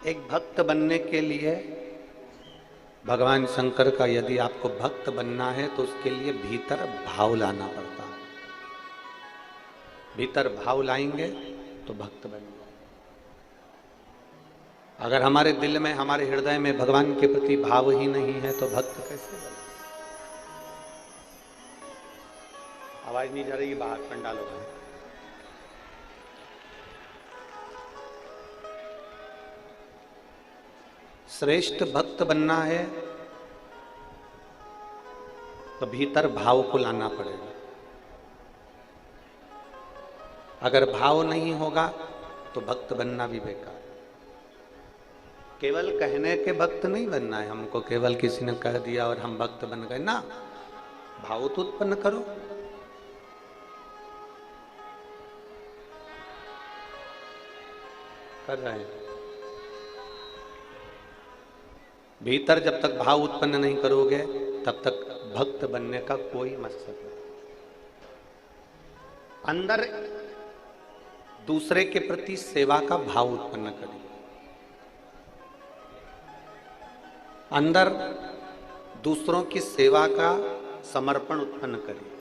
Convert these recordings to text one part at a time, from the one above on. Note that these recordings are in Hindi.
एक भक्त बनने के लिए भगवान शंकर का यदि आपको भक्त बनना है तो उसके लिए भीतर भाव लाना पड़ता है। भीतर भाव लाएंगे तो भक्त बन जाएंगे। अगर हमारे दिल में, हमारे हृदय में भगवान के प्रति भाव ही नहीं है तो भक्त कैसे बने? आवाज नहीं जा रही, बाहर पंडाल हो गए। श्रेष्ठ भक्त बनना है तो भीतर भाव को लाना पड़ेगा। अगर भाव नहीं होगा तो भक्त बनना भी बेकार। केवल कहने के भक्त नहीं बनना है हमको, केवल किसी ने कह दिया और हम भक्त बन गए ना। भाव तो उत्पन्न करो। कर रहे हैं। भीतर जब तक भाव उत्पन्न नहीं करोगे तब तक भक्त बनने का कोई मकसद नहीं। अंदर दूसरे के प्रति सेवा का भाव उत्पन्न करिए। अंदर दूसरों की सेवा का समर्पण उत्पन्न करिए।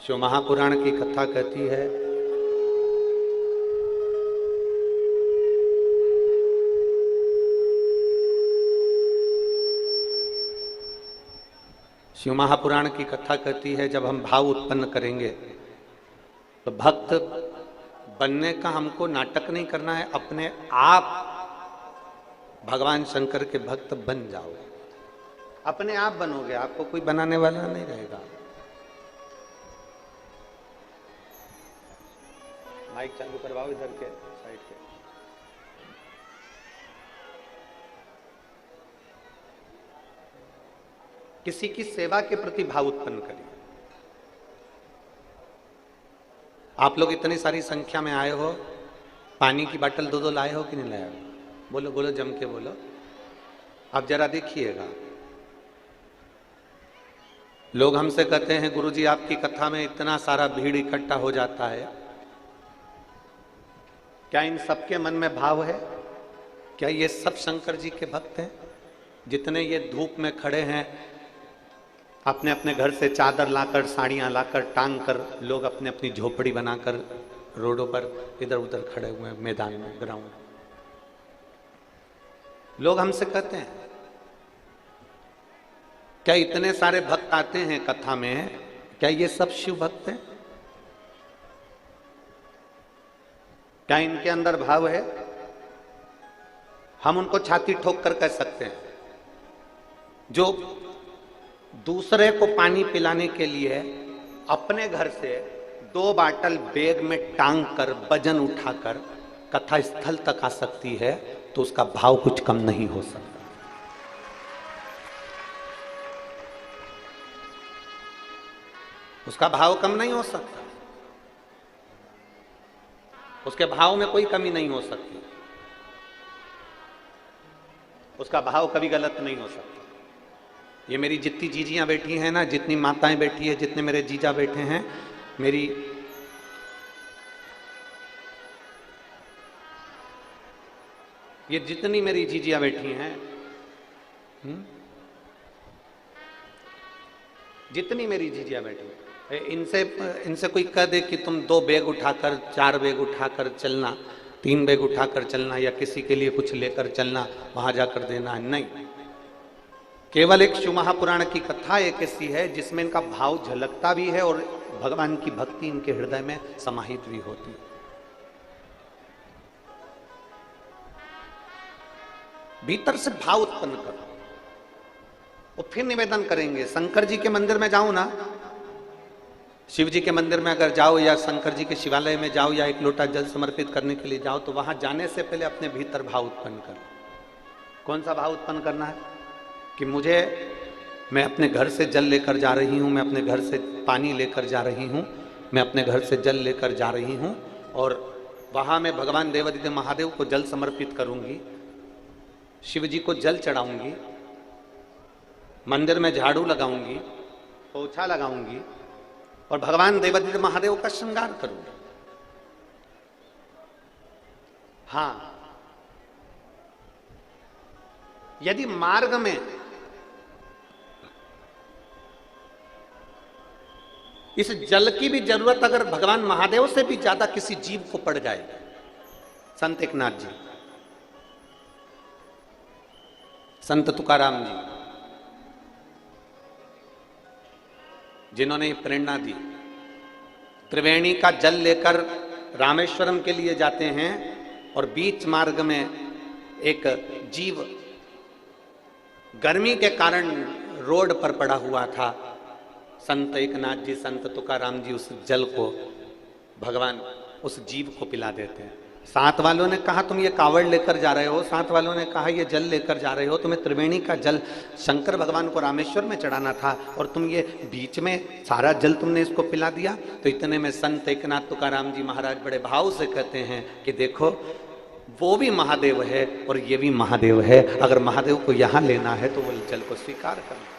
शिव महापुराण की कथा कहती है, शिव महापुराण की कथा कहती है जब हम भाव उत्पन्न करेंगे तो भक्त बनने का हमको नाटक नहीं करना है, अपने आप भगवान शंकर के भक्त बन जाओगे। अपने आप बनोगे, आपको कोई बनाने वाला नहीं रहेगा। माइक चालू करवाओ इधर के साइड के। किसी की सेवा के प्रति भाव उत्पन्न करिए। आप लोग इतनी सारी संख्या में आए हो, पानी की बोतल दो लाए हो कि नहीं लाए हो? बोलो बोलो, जम के बोलो। आप जरा देखिएगा, लोग हमसे कहते हैं गुरुजी आपकी कथा में इतना सारा भीड़ इकट्ठा हो जाता है, क्या इन सबके मन में भाव है? क्या ये सब शंकर जी के भक्त हैं? जितने ये धूप में खड़े हैं, अपने अपने घर से चादर लाकर, साड़ियां लाकर, टांग कर, लोग अपने अपनी झोपड़ी बनाकर रोडों पर इधर उधर खड़े हुए हैं, मैदान में, ग्राउंड। लोग हमसे कहते हैं क्या इतने सारे भक्त आते हैं कथा में, क्या ये सब शिव भक्त हैं? क्या इनके अंदर भाव है? हम उनको छाती ठोक कर कह सकते हैं, जो दूसरे को पानी पिलाने के लिए अपने घर से 2 बाटल बैग में टांग कर, वजन उठाकर कथा स्थल तक आ सकती है, तो उसका भाव कुछ कम नहीं हो सकता। उसका भाव कम नहीं हो सकता। उसके भाव में कोई कमी नहीं हो सकती। उसका भाव कभी गलत नहीं हो सकता। ये मेरी जितनी जीजियां बैठी हैं ना, जितनी माताएं बैठी है, जितने मेरे जीजा बैठे हैं, मेरी ये जितनी मेरी जीजियां बैठी हैं, जितनी मेरी जीजियां बैठी हैं, इनसे कोई कह दे कि तुम 2 बैग उठाकर, 4 बैग उठाकर चलना, 3 बैग उठाकर चलना, या किसी के लिए कुछ लेकर चलना, वहां जाकर देना, नहीं। केवल एक शिव महापुराण की कथा एक ऐसी है जिसमें इनका भाव झलकता भी है और भगवान की भक्ति इनके हृदय में समाहित भी होती है। भीतर से भाव उत्पन्न करो और फिर निवेदन करेंगे। शंकर जी के मंदिर में जाओ ना, शिव जी के मंदिर में अगर जाओ या शंकर जी के शिवालय में जाओ या एक लोटा जल समर्पित करने के लिए जाओ, तो वहां जाने से पहले अपने भीतर भाव उत्पन्न करो। कौन सा भाव उत्पन्न करना है? कि मैं अपने घर से जल लेकर जा रही हूँ, मैं अपने घर से पानी लेकर जा रही हूँ, मैं अपने घर से जल लेकर जा रही हूँ, और वहाँ मैं भगवान देवादिदेव महादेव को जल समर्पित करूँगी, शिव जी को जल चढ़ाऊँगी, मंदिर में झाड़ू लगाऊँगी, पोछा लगाऊँगी और भगवान देवादिदेव महादेव का श्रृंगार करूँगी। हां, यदि मार्ग में इस जल की भी जरूरत अगर भगवान महादेव से भी ज्यादा किसी जीव को पड़ जाए, संत एकनाथ जी, संत तुकाराम जी, जिन्होंने प्रेरणा दी, त्रिवेणी का जल लेकर रामेश्वरम के लिए जाते हैं और बीच मार्ग में एक जीव गर्मी के कारण रोड पर पड़ा हुआ था। संत एकनाथ जी, संत तुकाराम जी उस जल को भगवान उस जीव को पिला देते हैं। साथ वालों ने कहा तुम ये कावड़ लेकर जा रहे हो, साथ वालों ने कहा ये जल लेकर जा रहे हो, तुम्हें त्रिवेणी का जल शंकर भगवान को रामेश्वर में चढ़ाना था और तुम ये बीच में सारा जल तुमने इसको पिला दिया। तो इतने में संत एकनाथ तुकाराम जी महाराज बड़े भाव से कहते हैं कि देखो वो भी महादेव है और ये भी महादेव है, अगर महादेव को यहां लेना है तो वो जल को स्वीकार करना।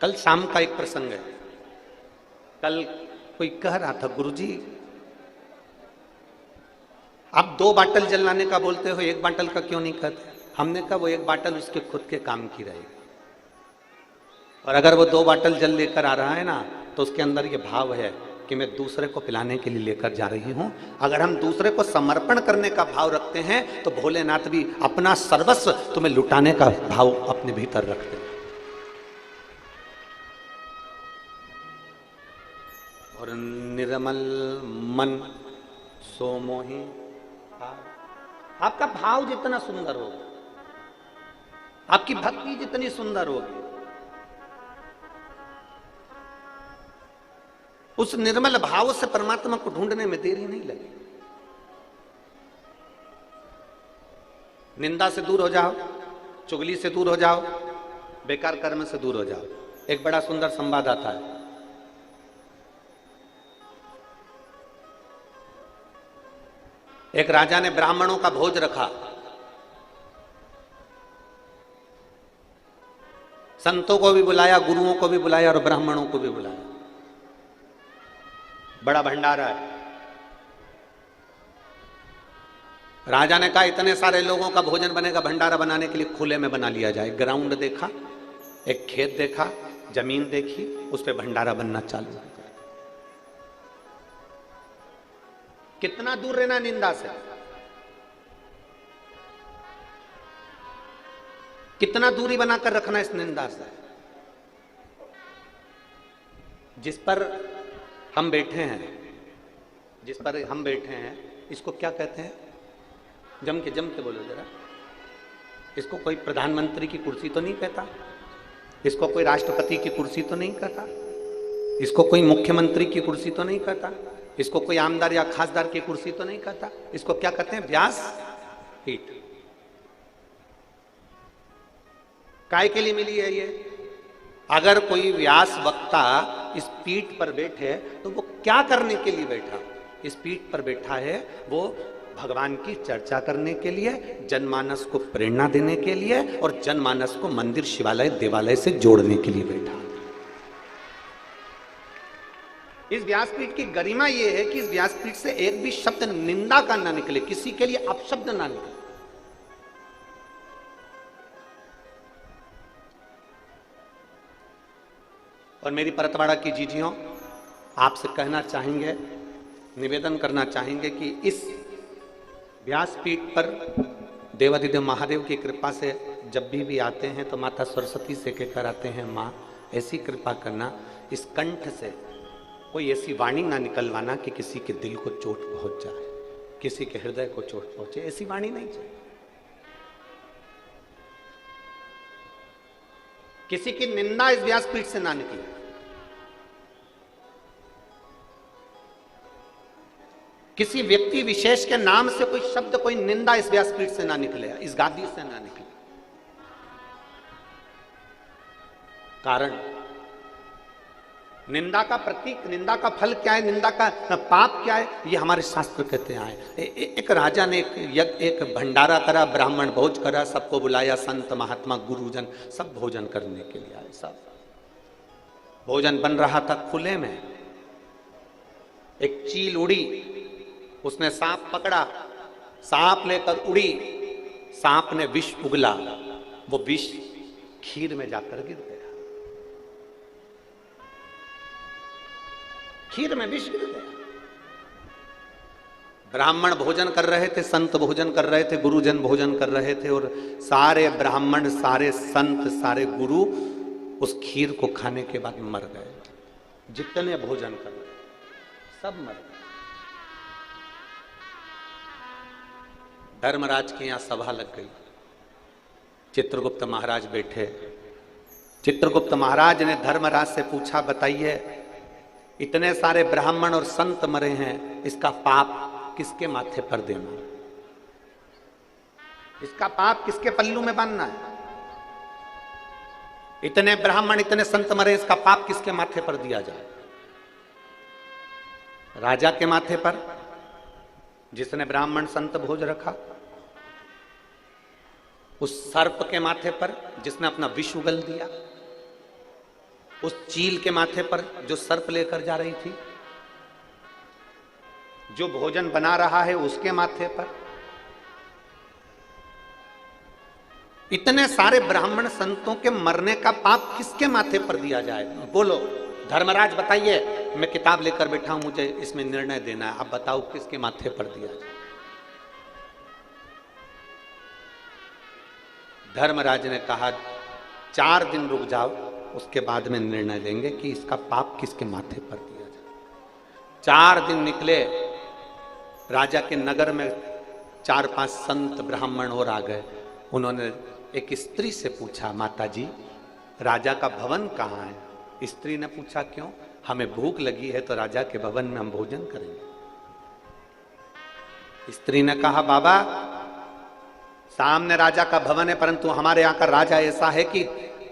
कल शाम का एक प्रसंग है। कल कोई कह रहा था गुरुजी आप 2 बाटल जल लाने का बोलते हो, 1 बाटल का क्यों नहीं कहते? हमने कहा वो 1 बाटल उसके खुद के काम की रहेगी, और अगर वो 2 बाटल जल लेकर आ रहा है ना तो उसके अंदर ये भाव है कि मैं दूसरे को पिलाने के लिए लेकर जा रही हूं। अगर हम दूसरे को समर्पण करने का भाव रखते हैं तो भोलेनाथ भी अपना सर्वस्व तुम्हें लुटाने का भाव अपने भीतर रखते हैं। और निर्मल मन सो मोहि, आपका भाव जितना सुंदर होगा, आपकी भक्ति जितनी सुंदर होगी, उस निर्मल भाव से परमात्मा को ढूंढने में देरी नहीं लगेगी। निंदा से दूर हो जाओ, चुगली से दूर हो जाओ, बेकार कर्म से दूर हो जाओ। एक बड़ा सुंदर संवाद आता है। एक राजा ने ब्राह्मणों का भोज रखा, संतों को भी बुलाया, गुरुओं को भी बुलाया और ब्राह्मणों को भी बुलाया। बड़ा भंडारा है। राजा ने कहा इतने सारे लोगों का भोजन बनेगा, भंडारा बनाने के लिए खुले में बना लिया जाए। ग्राउंड देखा, एक खेत देखा, जमीन देखी, उस पर भंडारा बनना चालू हो। कितना दूर रहना निंदा से, कितना दूरी बनाकर रखना इस निंदा से। जिस पर हम बैठे हैं, जिस पर हम बैठे हैं, इसको क्या कहते हैं? जम के बोलो जरा। इसको कोई प्रधानमंत्री की कुर्सी तो नहीं कहता, इसको कोई राष्ट्रपति की कुर्सी तो नहीं कहता, इसको कोई मुख्यमंत्री की कुर्सी तो नहीं कहता, इसको कोई आमदार या खासदार की कुर्सी तो नहीं कहता। इसको क्या कहते हैं? व्यास पीठ। काय के लिए मिली है ये? अगर कोई व्यास वक्ता इस पीठ पर बैठे तो वो क्या करने के लिए बैठा? इस पीठ पर बैठा है वो भगवान की चर्चा करने के लिए, जनमानस को प्रेरणा देने के लिए और जनमानस को मंदिर, शिवालय, देवालय से जोड़ने के लिए बैठा। इस व्यासपीठ की गरिमा यह है कि इस व्यासपीठ से एक भी शब्द निंदा का ना निकले, किसी के लिए अपशब्द ना निकले। और मेरी परतवाड़ा की जीजियों, आपसे कहना चाहेंगे, निवेदन करना चाहेंगे कि इस व्यासपीठ पर देवाधिदेव महादेव की कृपा से जब भी आते हैं तो माता सरस्वती से कहकर आते हैं, माँ ऐसी कृपा करना इस कंठ से कोई ऐसी वाणी ना निकलवाना कि किसी के दिल को चोट पहुंच जाए, किसी के हृदय को चोट पहुंचे। ऐसी वाणी नहीं चाहिए। किसी की निंदा इस व्यासपीठ से ना निकले। किसी व्यक्ति विशेष के नाम से कोई शब्द, कोई निंदा इस व्यासपीठ से ना निकले, इस गादी से ना निकले। कारण निंदा का प्रतीक, निंदा का फल क्या है, निंदा का पाप क्या है, ये हमारे शास्त्र कहते हैं। एक राजा ने एक भंडारा करा, ब्राह्मण भोज करा, सबको बुलाया, संत महात्मा गुरुजन सब भोजन करने के लिए आए। सब भोजन बन रहा था खुले में, एक चील उड़ी, उसने सांप पकड़ा, सांप लेकर उड़ी, सांप ने विष उगला, वो विष खीर में जाकर गिर गया, खीर में विष गिर गया। ब्राह्मण भोजन कर रहे थे, संत भोजन कर रहे थे, गुरुजन भोजन कर रहे थे, और सारे ब्राह्मण, सारे संत, सारे गुरु उस खीर को खाने के बाद मर गए। जितने भोजन कर रहे सब मर गए। धर्मराज के यहां सभा लग गई, चित्रगुप्त महाराज बैठे। चित्रगुप्त महाराज ने धर्मराज से पूछा, बताइए इतने सारे ब्राह्मण और संत मरे हैं, इसका पाप किसके माथे पर देना, इसका पाप किसके पल्लू में बांधना है? इतने ब्राह्मण, इतने संत मरे, इसका पाप किसके माथे पर दिया जाए? राजा के माथे पर, जिसने ब्राह्मण संत भोज रखा, उस सर्प के माथे पर जिसने अपना विष उगल दिया, उस चील के माथे पर जो सर्प लेकर जा रही थी, जो भोजन बना रहा है उसके माथे पर, इतने सारे ब्राह्मण संतों के मरने का पाप किसके माथे पर दिया जाए? बोलो धर्मराज बताइए, मैं किताब लेकर बैठा हूं, मुझे इसमें निर्णय देना है, आप बताओ किसके माथे पर दिया जाए? धर्मराज ने कहा 4 दिन रुक जाओ, उसके बाद में निर्णय लेंगे कि इसका पाप किसके माथे पर दिया जाए। 4 दिन निकले, राजा के नगर में 4-5 संत ब्राह्मण और आ गए। उन्होंने एक स्त्री से पूछा, माता जी राजा का भवन कहाँ है? स्त्री ने पूछा, क्यों? हमें भूख लगी है तो राजा के भवन में हम भोजन करेंगे। स्त्री ने कहा, बाबा सामने राजा का भवन है, परंतु हमारे यहाँ का राजा ऐसा है कि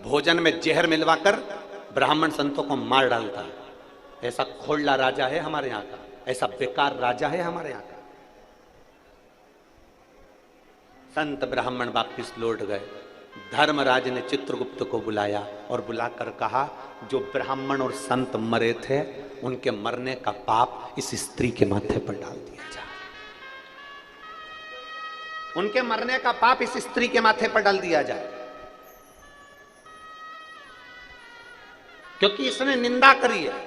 भोजन में जहर मिलवाकर ब्राह्मण संतों को मार डालता है। ऐसा खोलला राजा है हमारे यहाँ का, ऐसा बेकार राजा है हमारे यहाँ का। संत ब्राह्मण वापिस लौट गए। धर्मराज ने चित्रगुप्त को बुलाया और बुलाकर कहा, जो ब्राह्मण और संत मरे थे उनके मरने का पाप इस स्त्री के माथे पर डाल दिया जाए। उनके मरने का पाप इस स्त्री के माथे पर डाल दिया जाए, क्योंकि इसने निंदा करी है।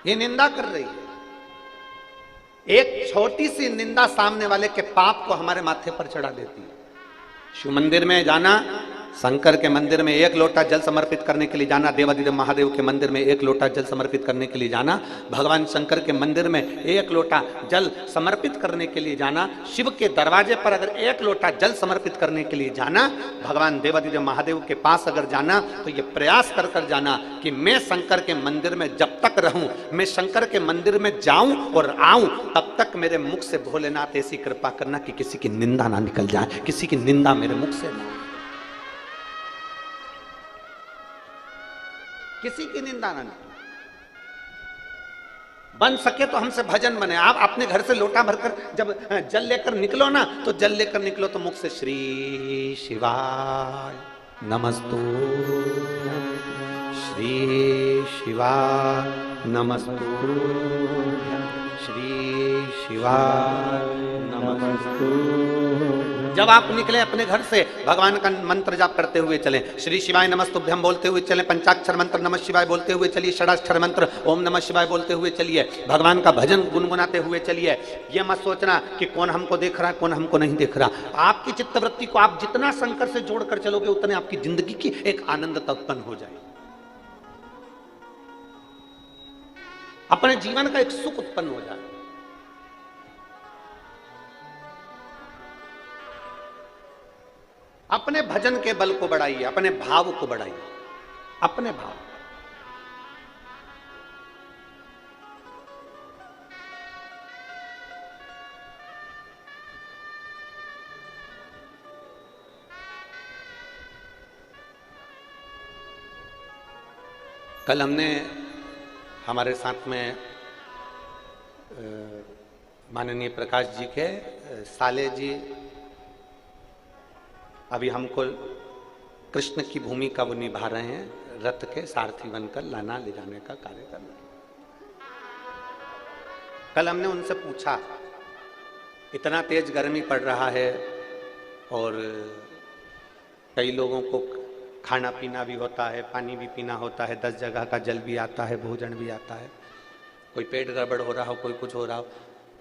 ये निंदा कर रही है। एक छोटी सी निंदा सामने वाले के पाप को हमारे माथे पर चढ़ा देती है। शिव मंदिर में जाना, शंकर के मंदिर में 1 लोटा जल समर्पित करने के लिए जाना, देवादिदेव महादेव के मंदिर में 1 लोटा जल समर्पित करने के लिए जाना, भगवान शंकर के मंदिर में 1 लोटा जल समर्पित करने के लिए जाना, शिव के दरवाजे पर अगर 1 लोटा जल समर्पित करने के लिए जाना, भगवान देवादिदेव महादेव के पास अगर जाना तो ये प्रयास कर कर जाना कि मैं शंकर के मंदिर में जब तक रहूं, मैं शंकर के मंदिर में जाऊं और आऊं, तब तक मेरे मुख से भोलेनाथ ऐसी कृपा करना कि किसी की निंदा ना निकल जाए, किसी की निंदा मेरे मुख से ना, किसी की निंदा ना निकले। बन सके तो हमसे भजन बने। आप अपने घर से लोटा भरकर जब जल लेकर निकलो ना, तो जल लेकर निकलो तो मुख से श्री शिवाय नमस्तुभ्यं, श्री शिवाय नमस्तुभ्यं, श्री शिवाय नमस्तुभ्यं। जब आप निकले अपने घर से, भगवान का मंत्र जाप करते हुए चलें, श्री शिवाय नमस्तुभ्यं बोलते हुए चलें, पंचाक्षर मंत्र नमः शिवाय बोलते हुए चलिए, षडाक्षर मंत्र ओम नमः शिवाय बोलते हुए चलिए, भगवान का भजन गुनगुनाते हुए चलिए। ये मत सोचना कि कौन हमको देख रहा है, कौन हमको नहीं देख रहा। आपकी चित्तवृत्ति को आप जितना शंकर से जोड़कर चलोगे, उतने आपकी जिंदगी की एक आनंदता उत्पन्न हो जाएगी, अपने जीवन का एक सुख उत्पन्न हो जाए। अपने भजन के बल को बढ़ाइए, अपने भाव को बढ़ाइए, अपने भाव। कल हमने हमारे साथ में माननीय प्रकाश जी के साले जी अभी हमको कृष्ण की भूमिका वो निभा रहे हैं, रथ के सारथी बनकर लाना ले जाने का कार्य कर रहे हैं। कल हमने उनसे पूछा, इतना तेज गर्मी पड़ रहा है और कई लोगों को खाना पीना भी होता है, पानी भी पीना होता है, 10 जगह का जल भी आता है, भोजन भी आता है, कोई पेट गड़बड़ हो रहा हो, कोई कुछ हो रहा हो,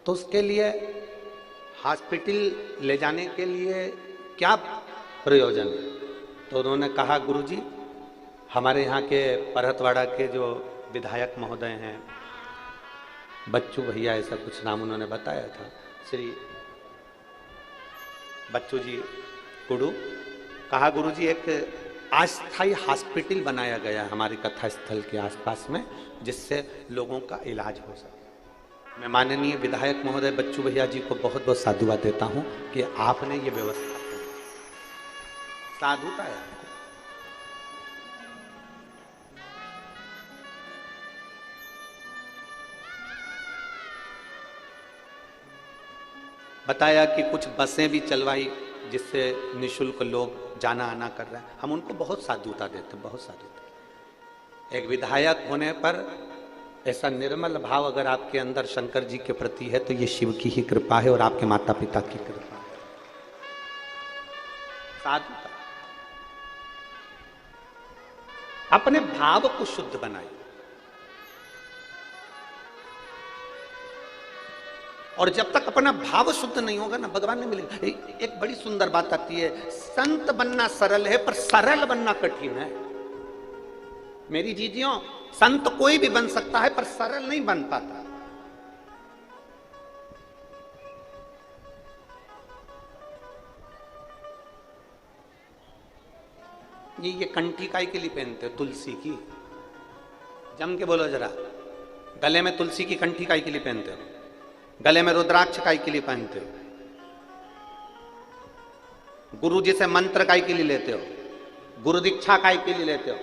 तो उसके लिए हॉस्पिटल ले जाने के लिए क्या प्रयोजन है? तो उन्होंने कहा, गुरुजी हमारे यहाँ के परहतवाड़ा के जो विधायक महोदय हैं, बच्चू भैया ऐसा कुछ नाम उन्होंने बताया था, श्री बच्चू जी कुडू, कहा गुरुजी एक अस्थायी हॉस्पिटल बनाया गया हमारे कथा स्थल के आसपास में, जिससे लोगों का इलाज हो सके। मैं माननीय विधायक महोदय बच्चू भैया जी को बहुत बहुत साधुवाद देता हूं कि आपने ये व्यवस्था की। साधुता है। बताया कि कुछ बसें भी चलवाई जिससे निशुल्क लोग जाना आना कर रहे हैं। हम उनको बहुत साधुता देते, बहुत साधुता। एक विधायक होने पर ऐसा निर्मल भाव अगर आपके अंदर शंकर जी के प्रति है तो ये शिव की ही कृपा है और आपके माता पिता की कृपा है। साधुता। अपने भाव को शुद्ध बनाइए। और जब तक अपना भाव शुद्ध नहीं होगा ना, भगवान नहीं मिलेगा। एक बड़ी सुंदर बात आती है, संत बनना सरल है पर सरल बनना कठिन है। मेरी जीजियों, संत कोई भी बन सकता है पर सरल नहीं बन पाता। ये कंठी काय के लिए पहनते हो? तुलसी की। जम के बोलो जरा, गले में तुलसी की कंठी काय के लिए पहनते हो? गले में रुद्राक्ष काय के लिए पहनते हो? गुरु जी से मंत्र काय के लिए लेते हो? गुरु दीक्षा काय के लिए लेते हो?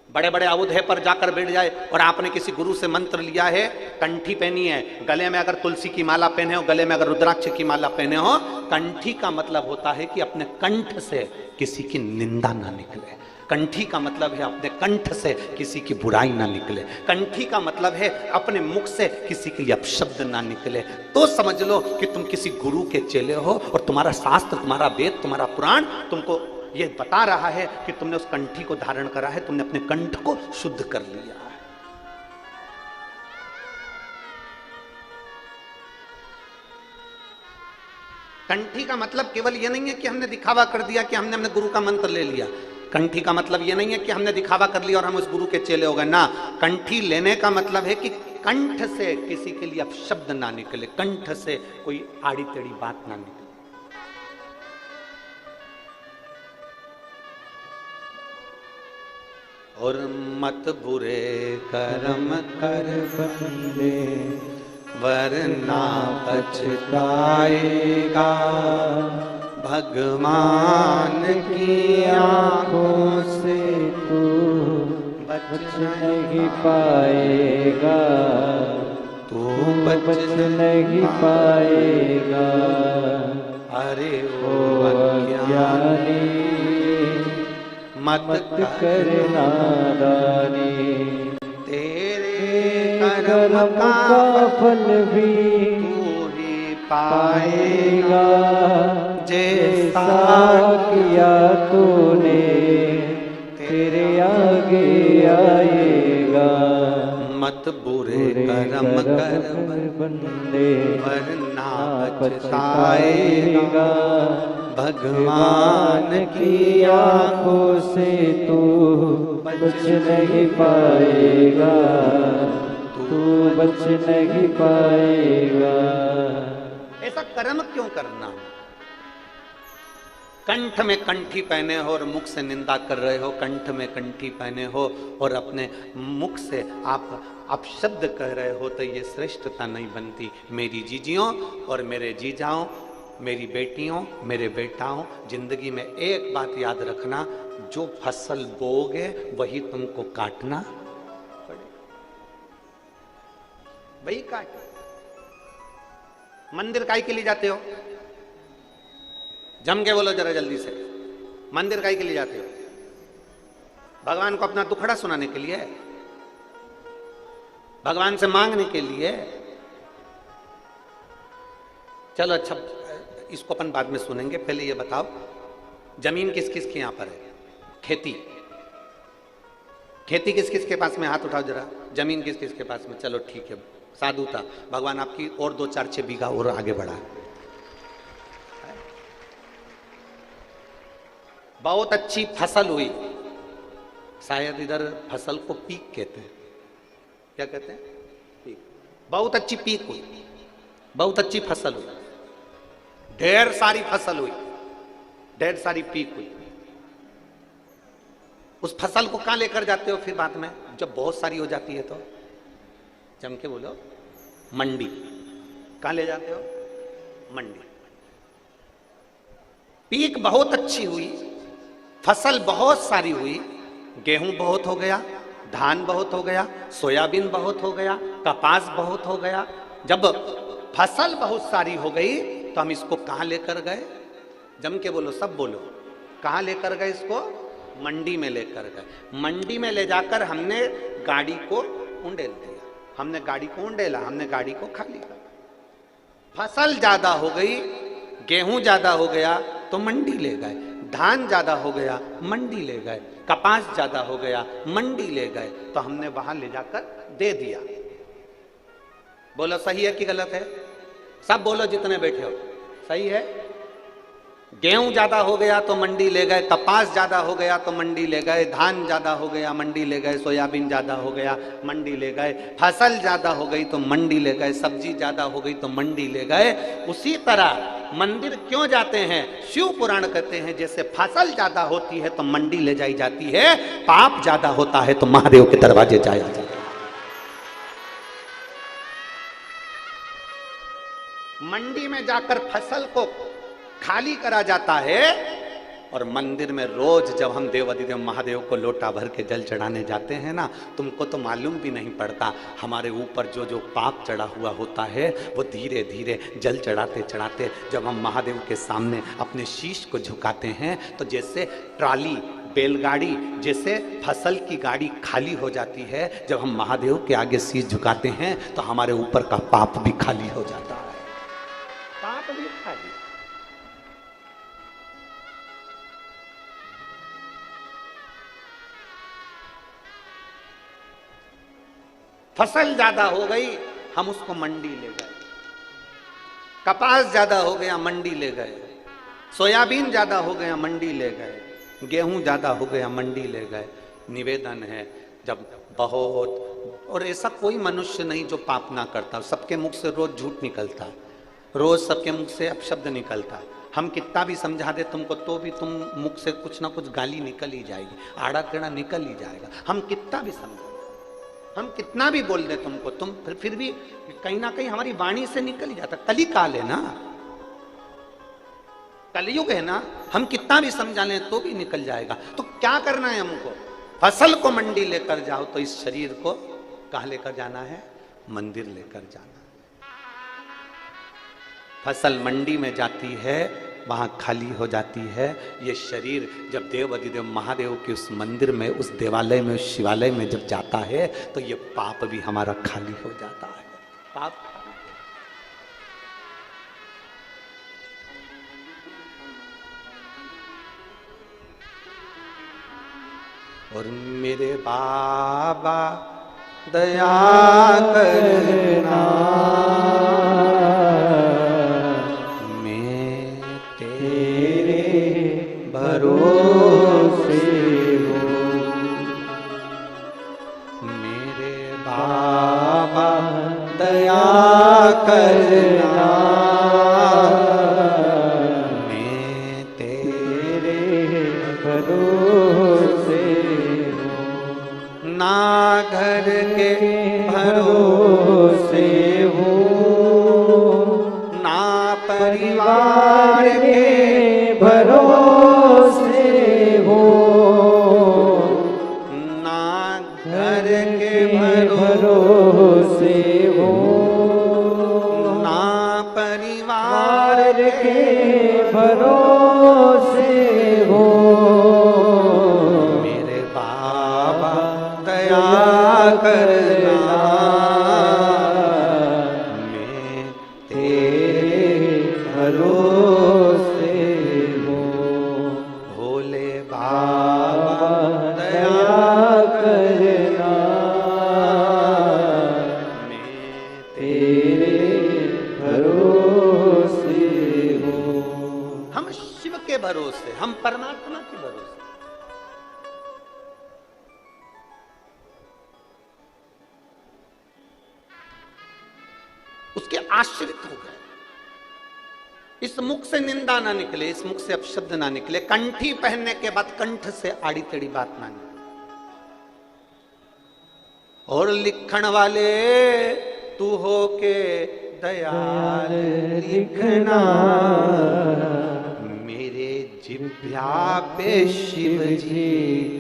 बड़े बड़े अवधे पर जाकर बैठ जाए और आपने किसी गुरु से मंत्र लिया है, कंठी पहनी है, गले में अगर तुलसी की माला पहने हो, गले में अगर रुद्राक्ष की माला पहने हो, कंठी का मतलब होता है कि अपने कंठ से किसी की निंदा ना निकले। कंठी का मतलब है अपने कंठ से किसी की बुराई ना निकले। कंठी का मतलब है अपने मुख से किसी के लिए अपशब्द ना निकले। तो समझ लो कि तुम किसी गुरु के चेले हो और तुम्हारा शास्त्र, तुम्हारा वेद, तुम्हारा पुराण तुमको ये बता रहा है कि तुमने उस कंठी को धारण करा है, तुमने अपने कंठ को शुद्ध कर लिया है। कंठी का मतलब केवल ये नहीं है कि हमने दिखावा कर दिया कि हमने अपने गुरु का मंत्र ले लिया। कंठी का मतलब ये नहीं है कि हमने दिखावा कर लिया और हम उस गुरु के चेले हो गए ना। कंठी लेने का मतलब है कि कंठ से किसी के लिए अपशब्द ना निकले, कंठ से कोई आड़ी टेढ़ी बात ना निकले। और मत बुरे कर्म कर बंदे वरना पछताएगा, भगवान की आंखों से तू बच नहीं पाएगा, तू बच नहीं पाएगा। अरे ओ अज्ञानी मत कर नादानी, तेरे कर्म का फल भी तू ही पाएगा। जैसा किया तूने तेरे आगे आएगा। मत बुरे कर्म कर बंदे वरना पछताएगा, भगवान की आंखों से तू बच नहीं पाएगा, तू बच नहीं पाएगा। ऐसा कर्म क्यों करना? कंठ में कंठी पहने हो और मुख से निंदा कर रहे हो, कंठ में कंठी पहने हो और अपने मुख से आप अपशब्द कह रहे हो, तो ये श्रेष्ठता नहीं बनती। मेरी जीजियों और मेरे जीजाओं, मेरी बेटियों, मेरे बेटाओं, जिंदगी में एक बात याद रखना, जो फसल बोओगे वही तुमको काटना पड़ेगा, वही काट। मंदिर काहे के लिए जाते हो? जम के बोलो जरा जल्दी से। मंदिर काहे के लिए जाते हो? भगवान को अपना दुखड़ा सुनाने के लिए, भगवान से मांगने के लिए। चलो अच्छा, इसको अपन बाद में सुनेंगे, पहले ये बताओ जमीन किस किस के यहां पर है? खेती, खेती किस किस के पास में? हाथ उठाओ जरा। जमीन किस किस के पास में? चलो ठीक है, साधु था, भगवान आपकी और 2-4-6 बीघा और आगे बढ़ा। बहुत अच्छी फसल हुई, शायद इधर फसल को पीक कहते हैं। क्या कहते हैं? पीक। बहुत अच्छी पीक हुई, बहुत अच्छी फसल हुई, ढेर सारी फसल हुई, ढेर सारी पीक हुई। उस फसल को कहां लेकर जाते हो फिर बाद में, जब बहुत सारी हो जाती है तो? जम के बोलो, मंडी। कहां ले जाते हो? मंडी। पीक बहुत अच्छी हुई, फसल बहुत सारी हुई, गेहूं बहुत हो गया, धान बहुत हो गया, सोयाबीन बहुत हो गया, कपास बहुत हो गया। जब फसल बहुत सारी हो गई तो हम इसको कहां लेकर गए? जम के बोलो, सब बोलो, कहां लेकर गए इसको? मंडी में लेकर गए। मंडी में ले जाकर हमने गाड़ी को उंडेल दिया, हमने गाड़ी को उंडेला, हमने गाड़ी को खाली कर। फसल ज्यादा हो गई, गेहूं ज्यादा हो गया तो मंडी ले गए, धान ज्यादा हो गया मंडी ले गए, कपास ज्यादा हो गया मंडी ले गए, तो हमने वहां ले जाकर दे दिया। बोलो सही है कि गलत है? सब बोलो जितने बैठे हो, सही है। गेहूं ज्यादा हो गया तो मंडी ले गए, कपास ज्यादा हो गया तो मंडी ले गए, धान ज्यादा हो गया मंडी ले गए, सोयाबीन ज्यादा हो गया मंडी ले गए, फसल ज्यादा हो गई तो मंडी ले गए, सब्जी ज्यादा हो गई तो मंडी ले गए। उसी तरह मंदिर क्यों जाते हैं? शिव पुराण कहते हैं जैसे फसल ज्यादा होती है तो मंडी ले जाई जाती है, पाप ज्यादा होता है तो महादेव के दरवाजे जाया जाता है। मंडी में जाकर फसल को खाली करा जाता है, और मंदिर में रोज जब हम देव अधिदेव महादेव को लोटा भर के जल चढ़ाने जाते हैं ना, तुमको तो मालूम भी नहीं पड़ता हमारे ऊपर जो जो पाप चढ़ा हुआ होता है वो धीरे धीरे जल चढ़ाते चढ़ाते जब हम महादेव के सामने अपने शीश को झुकाते हैं तो जैसे ट्राली, बैलगाड़ी, जैसे फसल की गाड़ी खाली हो जाती है, जब हम महादेव के आगे शीश झुकाते हैं तो हमारे ऊपर का पाप भी खाली हो जाता है। पाप भी खाली। फसल ज्यादा हो गई, हम उसको मंडी ले गए, कपास ज्यादा हो गया मंडी ले गए, सोयाबीन ज्यादा हो गया मंडी ले गए, गेहूं ज्यादा हो गया मंडी ले गए। निवेदन है जब बहुत, और ऐसा कोई मनुष्य नहीं जो पाप ना करता, सबके मुख से रोज झूठ निकलता, रोज सबके मुख से अपशब्द निकलता। हम कितना भी समझा दे तुमको तो भी तुम मुख से कुछ ना कुछ गाली निकल ही जाएगी, आड़ा टेढ़ा निकल ही जाएगा। हम कितना भी समझा, हम कितना भी बोल दे तुमको, तुम फिर भी कहीं ना कहीं हमारी वाणी से निकल ही जाता। कली काल है ना, कलयुग है ना, हम कितना भी समझा लें तो भी निकल जाएगा। तो क्या करना है हमको? फसल को मंडी लेकर जाओ, तो इस शरीर को कहां लेकर जाना है? मंदिर लेकर जाना। फसल मंडी में जाती है, वहां खाली हो जाती है। ये शरीर जब देव अधिदेव महादेव के उस मंदिर में, उस देवालय में, उस शिवालय में जब जाता है तो ये पाप भी हमारा खाली हो जाता है। पाप और मेरे बाबा दया करना, भरोसे हो मेरे बाबा दया करना, मैं तेरे भरोसे हो। ना घर के भरोसे हो, ना परिवार के भरोसे हो, ना घर के भरोसे हो, ना परिवार के भरोसे हो। परमात्मा के भरोसे। उसके आश्रित हो गए। इस मुख से निंदा ना निकले, इस मुख से अपशब्द ना निकले, कंठी पहनने के बाद कंठ से आड़ी टेढ़ी बात ना निकले। और लिखण वाले तू हो के दयाल लिखना, मेरे जिह्वा पे शिव जी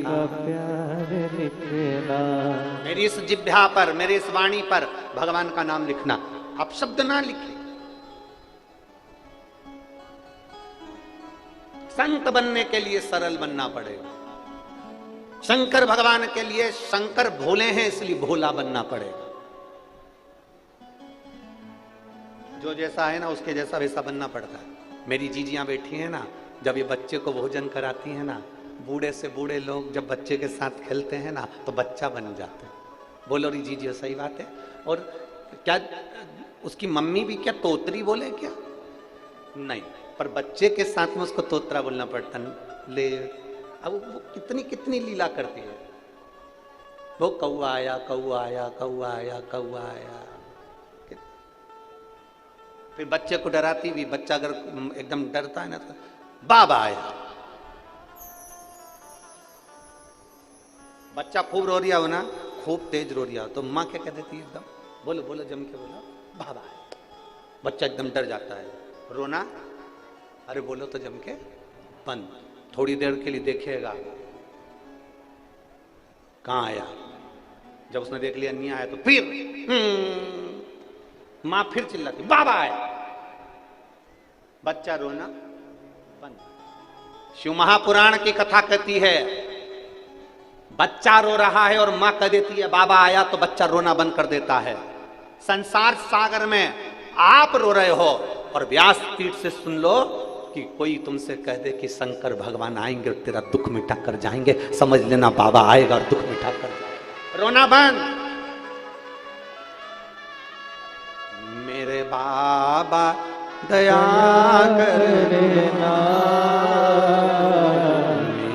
का प्यार लिखना। मेरी इस जिह्वा पर, मेरी इस वाणी पर भगवान का नाम लिखना, अपशब्द ना लिखे। संत बनने के लिए सरल बनना पड़ेगा। शंकर भगवान के लिए, शंकर भोले हैं इसलिए भोला बनना पड़ेगा। जो जैसा है ना उसके जैसा वैसा बनना पड़ता है। मेरी जीजियां बैठी हैं ना, जब ये बच्चे को भोजन कराती हैं ना, बूढ़े से बूढ़े लोग जब बच्चे के साथ खेलते हैं ना तो बच्चा बन जाते हैं। बोलो री जीजियो, सही बात है। और क्या उसकी मम्मी भी क्या तोतरी बोले क्या? नहीं, पर बच्चे के साथ में उसको तोतरा बोलना पड़ता ले। अब वो कितनी कितनी लीला करती है। वो कौआ आया, कौआ आया, कौआ आया, कौआ आया। फिर बच्चे को डराती भी, बच्चा अगर एकदम डरता है ना तो बाबा आया। बच्चा खूब रो रिया हो ना, खूब तेज रो रिया हो तो माँ क्या कह देती है एकदम, बोलो बोलो जम के बोलो, बाबा आया। बच्चा एकदम डर जाता है। रोना, अरे बोलो तो जम के बंद। थोड़ी देर के लिए देखेगा कहां आया। जब उसने देख लिया नहीं आया तो फिर मां फिर चिल्लाती बाबा आया। बच्चा रोना बंद। शिव महापुराण की कथा कहती है, बच्चा रो रहा है और मां कह देती है बाबा आया तो बच्चा रोना बंद कर देता है। संसार सागर में आप रो रहे हो और व्यास पीठ से सुन लो कि कोई तुमसे कह दे कि शंकर भगवान आएंगे और तेरा दुख मिटा कर जाएंगे, समझ लेना बाबा आएगा और दुख मिटा कर जाएगा। रोना बंद। मेरे बाबा दया करना,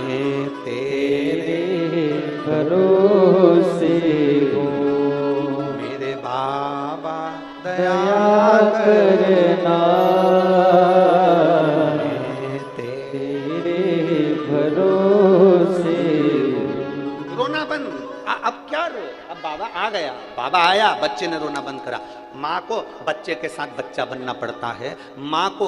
मैं तेरे भरोसे हूँ। मेरे बाबा दया करना, मैं तेरे भरोसे। रोना बंद। अब क्या रो, अब बाबा आ गया, बाबा आया, बच्चे ने रोना बंद करा। माँ को बच्चे के साथ बच्चा बनना पड़ता है। माँ को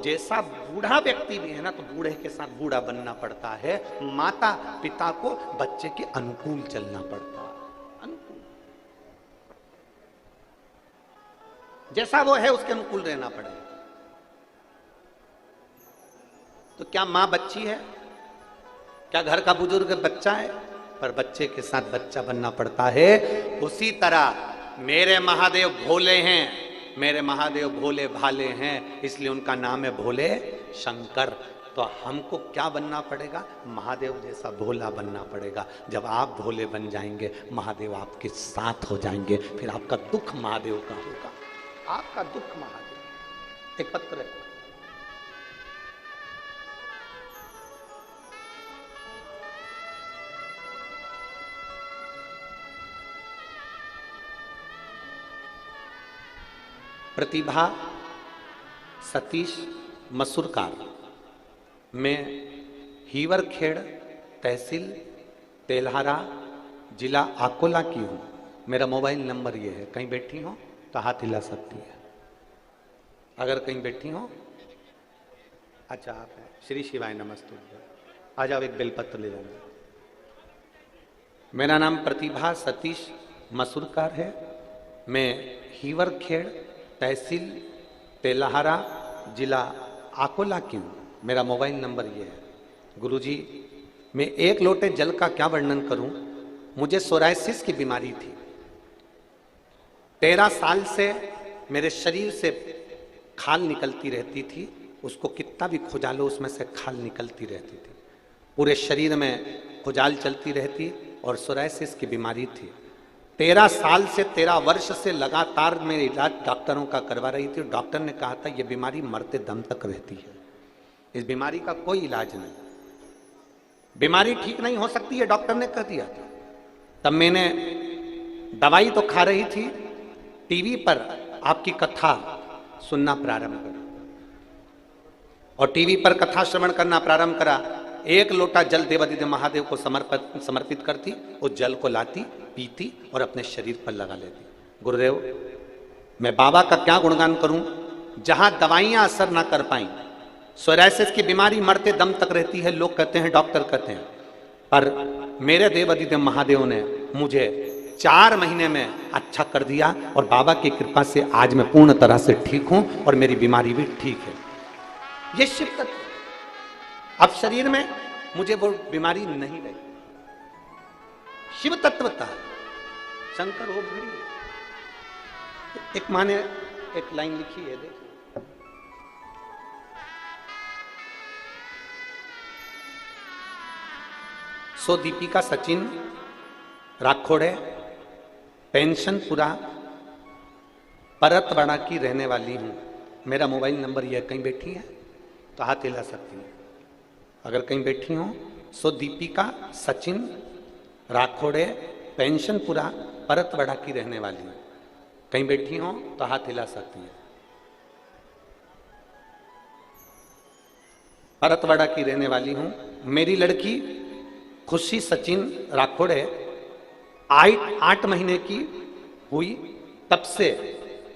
जैसा बूढ़ा व्यक्ति भी है ना तो बूढ़े के साथ बूढ़ा बनना पड़ता है। माता पिता को बच्चे के अनुकूल चलना पड़ता है। अनुकूल, जैसा वो है उसके अनुकूल रहना पड़ेगा। तो क्या माँ बच्ची है? क्या घर का बुजुर्ग बच्चा है? पर बच्चे के साथ बच्चा बनना पड़ता है। उसी तरह मेरे महादेव भोले हैं, मेरे महादेव भोले भाले हैं, इसलिए उनका नाम है भोले शंकर। तो हमको क्या बनना पड़ेगा? महादेव जैसा भोला बनना पड़ेगा। जब आप भोले बन जाएंगे महादेव आपके साथ हो जाएंगे, फिर आपका दुख महादेव का होगा। आपका दुख महादेव। एक पत्र है, प्रतिभा सतीश मसूरकार, मैं हीवरखेड़ तहसील तेल्हारा जिला अकोला की हूँ। मेरा मोबाइल नंबर ये है, कहीं बैठी हो तो हाथ हिला सकती है अगर कहीं बैठी हो। अच्छा आप है, श्री शिवाय नमस्ते। आ जाओ, एक बेलपत्र ले जाना। मेरा नाम प्रतिभा सतीश मसूरकार है। मैं हीवरखेड़ तहसील तेल्हारा जिला अकोला की हूँ। मेरा मोबाइल नंबर ये है। गुरुजी, मैं एक लोटे जल का क्या वर्णन करूं। मुझे सोराइसिस की बीमारी थी। 13 साल से मेरे शरीर से खाल निकलती रहती थी। उसको कितना भी खुजालो उसमें से खाल निकलती रहती थी। पूरे शरीर में खुजाल चलती रहती और सोराइसिस की बीमारी थी। 13 साल से 13 वर्ष से लगातार मैं इलाज डॉक्टरों का करवा रही थी। डॉक्टर ने कहा था ये बीमारी मरते दम तक रहती है, इस बीमारी का कोई इलाज नहीं। बीमारी ठीक नहीं हो सकती है, डॉक्टर ने कह दिया था। तब मैंने दवाई तो खा रही थी, टीवी पर आपकी कथा सुनना प्रारंभ करा और टीवी पर कथा श्रवण करना प्रारंभ करा। एक लोटा जल देवादिदेव महादेव को समर्पित करती, उस जल को लाती, पीती और अपने शरीर पर लगा लेती। गुरुदेव, मैं बाबा का क्या गुणगान करूं, जहां दवाइयां असर ना कर पाई। सोरायसिस की बीमारी मरते दम तक रहती है, लोग कहते हैं, डॉक्टर कहते हैं, पर मेरे देवादिदेव महादेव ने मुझे 4 महीने में अच्छा कर दिया और बाबा की कृपा से आज मैं पूर्ण तरह से ठीक हूं और मेरी बीमारी भी ठीक है। ये शिव तत्व, अब शरीर में मुझे वो बीमारी नहीं रही। शिव तत्वता शंकर हो भिड़ी। एक माने एक लाइन लिखी है, देखिए, सो दीपिका सचिन राखोड़े, पेंशनपुरा परतवाड़ा की रहने वाली हूं। मेरा मोबाइल नंबर यह, कहीं बैठी है तो हाथ हिला सकती है, अगर कहीं बैठी हो। सो दीपिका सचिन राखोड़े, पेंशनपुरा परतवाड़ा की रहने वाली हूं। कहीं बैठी हो तो हाथ हिला सकती है। परतवाड़ा की रहने वाली हूं। मेरी लड़की खुशी सचिन राखोड़े 8 महीने की हुई, तब से,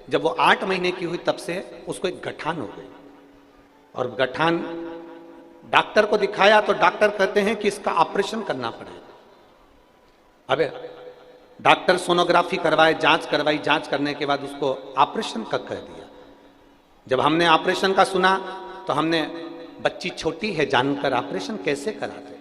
जब वो 8 महीने की हुई तब से उसको एक गठान हो गई और गठान डॉक्टर को दिखाया तो डॉक्टर कहते हैं कि इसका ऑपरेशन करना पड़ेगा। अबे डॉक्टर सोनोग्राफी करवाए, जांच करवाई, जांच करने के बाद उसको ऑपरेशन का कह दिया। जब हमने ऑपरेशन का सुना तो हमने, बच्ची छोटी है जानकर ऑपरेशन कैसे कराते,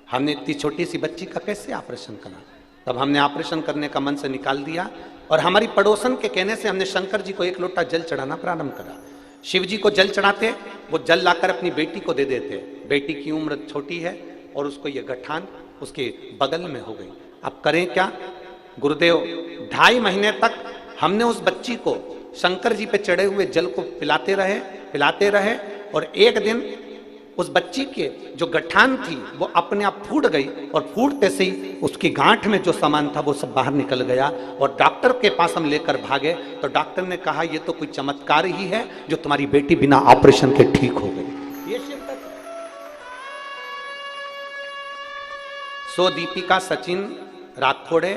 हमने इतनी छोटी सी बच्ची का कैसे ऑपरेशन करा। तब हमने ऑपरेशन करने का मन से निकाल दिया और हमारी पड़ोसन के कहने से हमने शंकर जी को 1 लोटा जल चढ़ाना प्रारंभ करा। शिव जी को जल चढ़ाते, वो जल लाकर अपनी बेटी को दे देते। बेटी की उम्र छोटी है और उसको ये गठान उसके बगल में हो गई। अब करें क्या गुरुदेव? 2.5 महीने तक हमने उस बच्ची को शंकर जी पे चढ़े हुए जल को पिलाते रहे और एक दिन उस बच्ची के जो गठान थी वो अपने आप फूट गई और फूटते से ही उसकी गांठ में जो सामान था वो सब बाहर निकल गया और डॉक्टर के पास हम लेकर भागे तो डॉक्टर ने कहा ये तो कोई चमत्कार ही है जो तुम्हारी बेटी बिना ऑपरेशन के ठीक हो गई। ये सो दीपिका सचिन राखोड़े,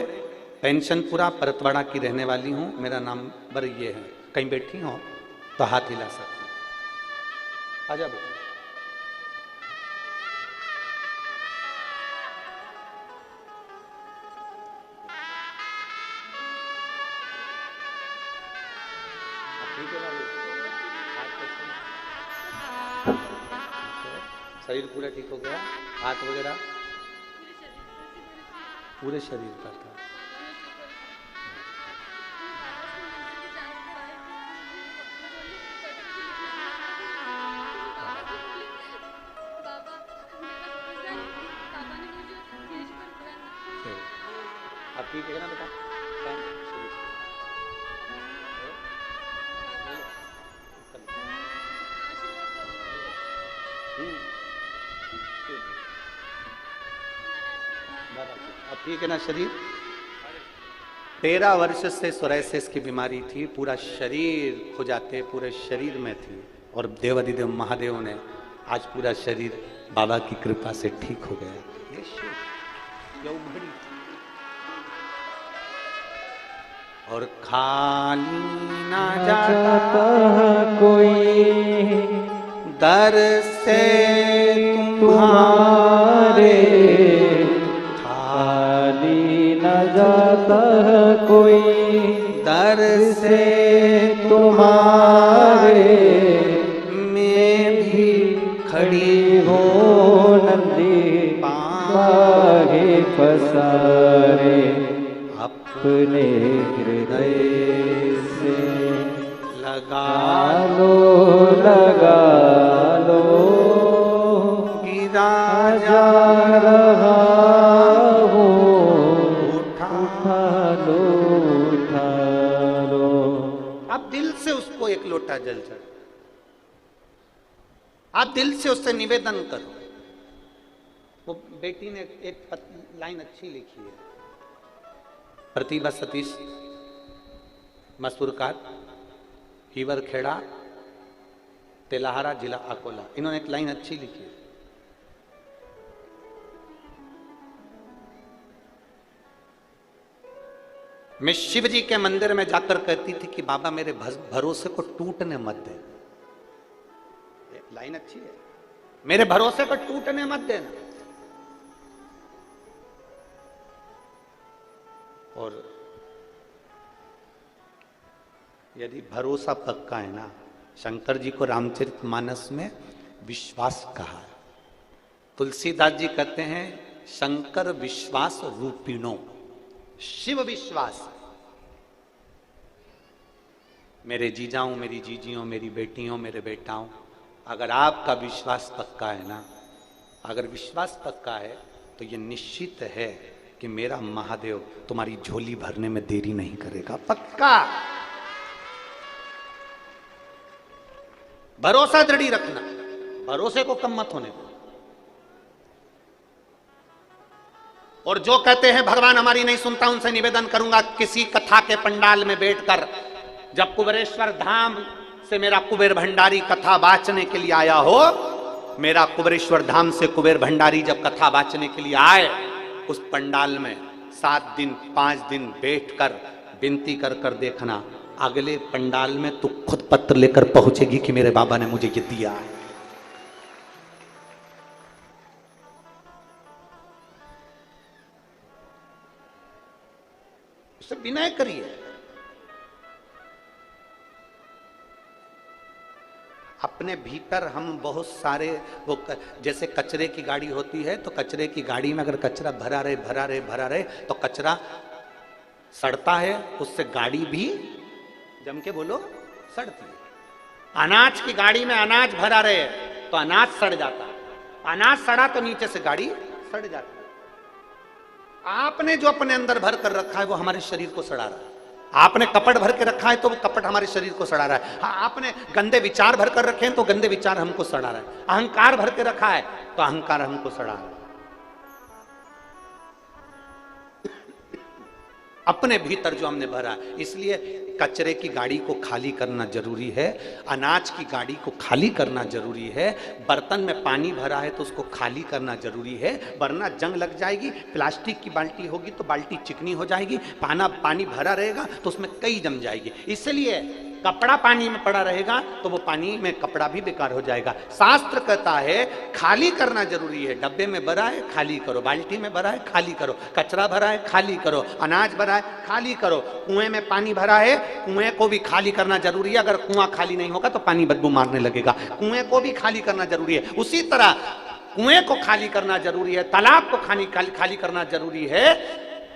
पेंशनपुरा परतवाड़ा की रहने वाली हूं। मेरा नंबर ये है, कहीं बैठी हो तो हाथ हिला सकते। आजा बेटा। शरीर पूरा ठीक हो गया, हाथ वगैरह पूरे शरीर का था। आप ठीक है ना बेटा? अब ठीक है ना शरीर? 13 वर्ष से सोरायसिस की बीमारी थी, पूरा शरीर खुजाते, पूरे शरीर में थी और देवादिदेव महादेव ने आज पूरा शरीर बाबा की कृपा से ठीक हो गया। और खाली ना जाता कोई दर से तुम्हारे, खाली न जाता कोई दर से तुम्हारे, मैं भी खड़ी हो नंदी बाहे पसारे, अपने हृदय से लगा लो गिरा जा रहा हो, उठा लो। आप दिल से उसको 1 लोटा जल चढ़, आप दिल से उससे निवेदन करो वो बेटी ने एक लाइन अच्छी लिखी है, प्रतिभा सतीश मसूरकार, हीवर खेड़ा, तेलाहारा, जिला अकोला। इन्होंने एक लाइन अच्छी लिखी है, मैं शिव जी के मंदिर में जाकर कहती थी कि बाबा मेरे भरोसे को टूटने मत दे। लाइन अच्छी है, मेरे भरोसे को टूटने मत देना। और यदि भरोसा पक्का है ना, शंकर जी को रामचरितमानस में विश्वास कहा है। तुलसीदास जी कहते हैं शंकर विश्वास रूपिणो, शिव विश्वास। मेरे जीजाओं, मेरी जीजियों, मेरी बेटियों, मेरे बेटाओं, अगर आपका विश्वास पक्का है ना, अगर विश्वास पक्का है तो ये निश्चित है कि मेरा महादेव तुम्हारी झोली भरने में देरी नहीं करेगा। पक्का भरोसा दृढ़ी रखना, भरोसे को कम मत होने दो। और जो कहते हैं भगवान हमारी नहीं सुनता, उनसे निवेदन करूंगा किसी कथा के पंडाल में बैठकर जब कुबेरेश्वर धाम से मेरा कुबेर भंडारी कथा वाचने के लिए आया हो, मेरा कुबेरेश्वर धाम से कुबेर भंडारी जब कथा वाचने के लिए आए, उस पंडाल में 7 दिन 5 दिन बैठकर विनती कर कर देखना, अगले पंडाल में तू खुद पत्र लेकर पहुंचेगी कि मेरे बाबा ने मुझे ये दिया है। उससे विनय करिए। अपने भीतर हम बहुत सारे वो जैसे कचरे की गाड़ी होती है, तो कचरे की गाड़ी में अगर कचरा भरा रहे तो कचरा सड़ता है, उससे गाड़ी भी जम के बोलो सड़ती है। अनाज की गाड़ी में अनाज भरा रहे तो अनाज सड़ जाता है, अनाज सड़ा तो नीचे से गाड़ी सड़ जाती है। आपने जो अपने अंदर भर कर रखा है वो हमारे शरीर को सड़ा रहा है। आपने कपट भर के रखा है तो वो कपट हमारे शरीर को सड़ा रहा है। हाँ, आपने गंदे विचार भर कर रखे हैं तो गंदे विचार हमको सड़ा रहा है। अहंकार भर के रखा है तो अहंकार हमको सड़ा रहा है। अपने भीतर जो हमने भरा, इसलिए कचरे की गाड़ी को खाली करना जरूरी है, अनाज की गाड़ी को खाली करना जरूरी है, बर्तन में पानी भरा है तो उसको खाली करना जरूरी है, वरना जंग लग जाएगी। प्लास्टिक की बाल्टी होगी तो बाल्टी चिकनी हो जाएगी, पानी भरा रहेगा तो उसमें कई जम जाएगी। इसलिए कपड़ा पानी में पड़ा रहेगा तो वो पानी में कपड़ा भी बेकार हो जाएगा। शास्त्र कहता है खाली करना जरूरी है। डब्बे में भरा है खाली करो, बाल्टी में भरा है खाली करो, कचरा भरा है खाली करो, अनाज भरा है खाली करो, कुएं में पानी भरा है कुएं को भी खाली करना जरूरी है। अगर कुआं खाली नहीं होगा तो पानी बदबू मारने लगेगा, कुएं को भी खाली करना जरूरी है। उसी तरह कुएं को खाली करना जरूरी है, तालाब को खाली करना जरूरी है,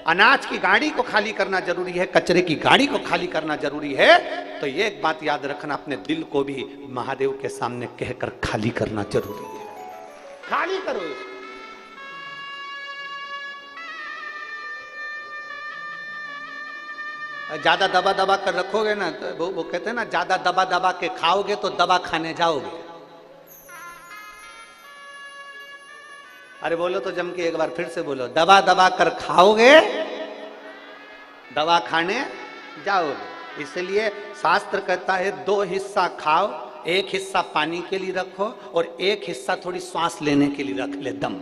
अनाज की गाड़ी को खाली करना जरूरी है, कचरे की गाड़ी को खाली करना जरूरी है। तो ये एक बात याद रखना, अपने दिल को भी महादेव के सामने कहकर खाली करना जरूरी है। खाली करो। ज्यादा दबा दबा कर रखोगे ना तो वो कहते हैं ना, ज्यादा दबा दबा के खाओगे तो दवा खाने जाओगे। अरे बोलो तो जम के एक बार फिर से बोलो, दबा दबा कर खाओगे दवा खाने जाओगे। इसलिए शास्त्र कहता है 2 हिस्सा खाओ, 1 हिस्सा पानी के लिए रखो और 1 हिस्सा थोड़ी सांस लेने के लिए रख ले, दम।